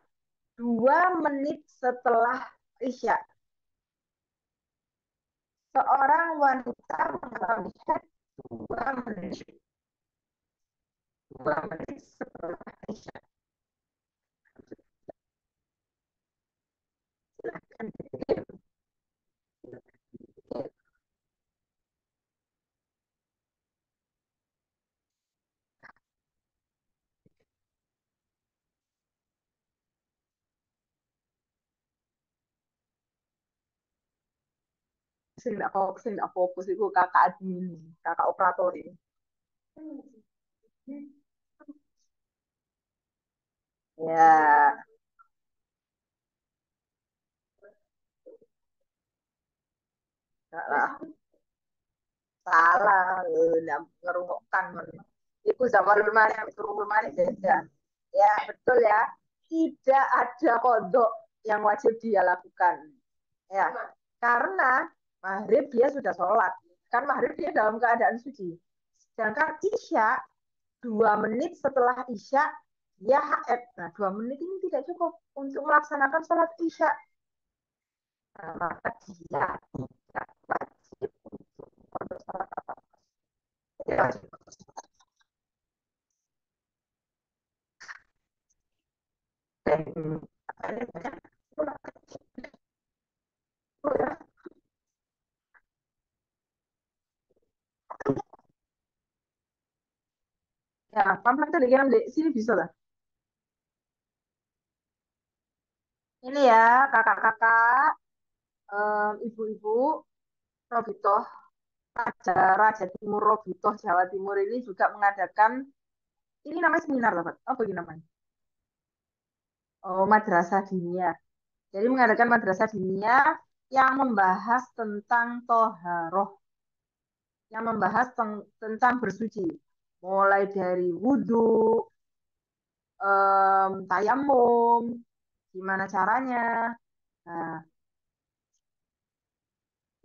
2 menit setelah Isya. Seorang wanita mengalami head 2 menit. 2 menit setelah Isya. Silahkan. Sing nggak fokus itu kakak admin, kakak operator ini. Ya, enggak lah, salah, nggak ngerungokkan. Itu zaman lumane, suruh lumane beda. Ya, betul ya. Tidak ada kodok yang wajib dia lakukan. Ya, karena maghrib dia sudah sholat. Kan maghrib dia dalam keadaan suci. Sedangkan Isya 2 menit setelah Isya dia haid. Nah, 2 menit ini tidak cukup untuk melaksanakan sholat Isya. Nah, maka dia tidak wajib untuk sholat apa. Dia wajib. Dan apa namanya? Ya, pamflet tadi kan di sini bisa lah. Ini ya, kakak-kakak, ibu-ibu, Robitoh, Raja Timur Robitoh, Jawa Timur ini juga mengadakan, ini namanya seminar lah, Pak. Apa ini namanya? Oh, Madrasah Dinia. Jadi mengadakan Madrasah Dinia yang membahas tentang toharoh, yang membahas tentang bersuci. Mulai dari wudhu, tayamum, gimana caranya. Nah,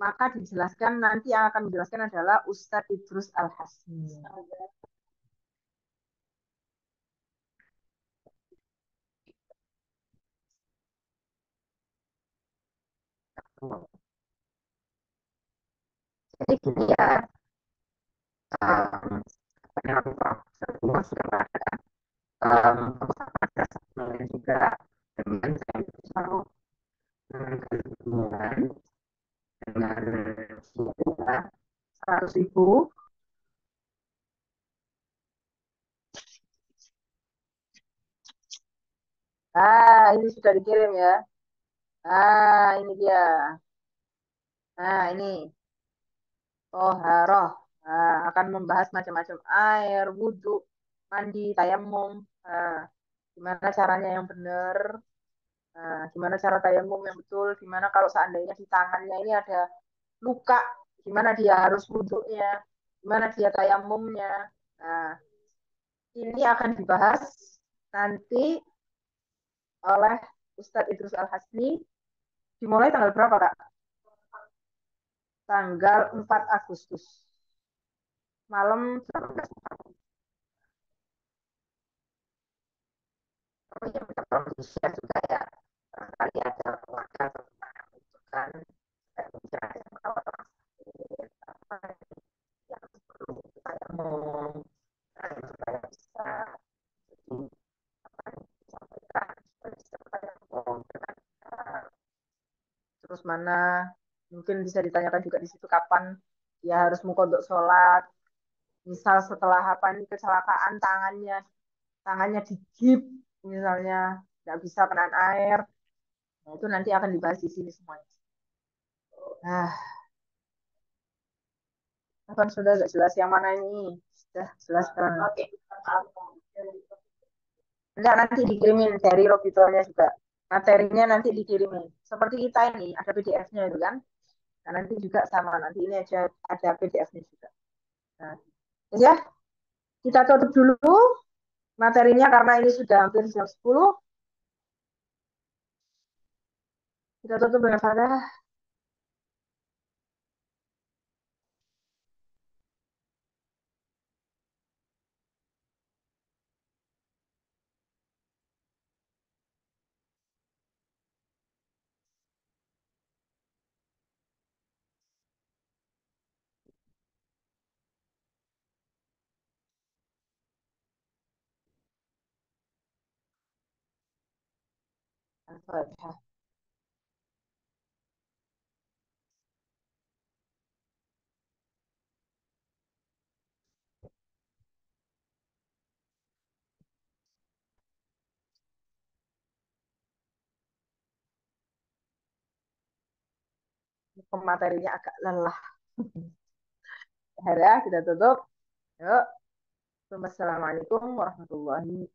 maka dijelaskan nanti yang akan menjelaskan adalah Ustadz Idrus Al-Hasmi. Jadi gini ya, um, semua sudah ada juga dengan saya selalu berhubungan dengan semua 100.000. Ini sudah dikirim ya. Ah, ini dia. Nah, ini toharoh. Nah, akan membahas macam-macam air, wudhu, mandi, tayamum. Nah, gimana caranya yang benar? Nah, gimana cara tayamum yang betul? Gimana kalau seandainya di tangannya ini ada luka? Gimana dia harus wudhunya? Gimana dia tayamumnya? Nah, ini akan dibahas nanti oleh Ustadz Idrus Al-Hasni. Dimulai tanggal berapa, Kak? Tanggal 4 Agustus. Malam 19. Oh iya, minta tolong di-share juga ya. Barangkali ada keluarga atau teman yang membutuhkan pembicaraan yang merawat orang sakit, apa yang perlu saya mau supaya bisa jadi apa yang disampaikan supaya bisa bertayamum dengan terus mana mungkin bisa ditanyakan juga di situ kapan dia harus mukodok sholat, misal setelah apa ini kecelakaan tangannya digip misalnya nggak bisa kena air. Nah, itu nanti akan dibahas di sini semuanya. Nah, kan sudah agak jelas yang mana ini? Sudah jelas kan? Oke. Enggak, nanti dikirimin dari Robitonya juga. Materinya nanti dikirimin. Seperti kita ini, ada PDF-nya itu kan. Nah, nanti juga sama. Nanti ini aja ada PDF-nya juga. Nah, terus ya, kita tutup dulu materinya karena ini sudah hampir jam 10. Kita tutup dengan Fatihah. Al-Fatihah. Materinya agak lelah. Ya, kita tutup. Yuk. Assalamualaikum warahmatullahi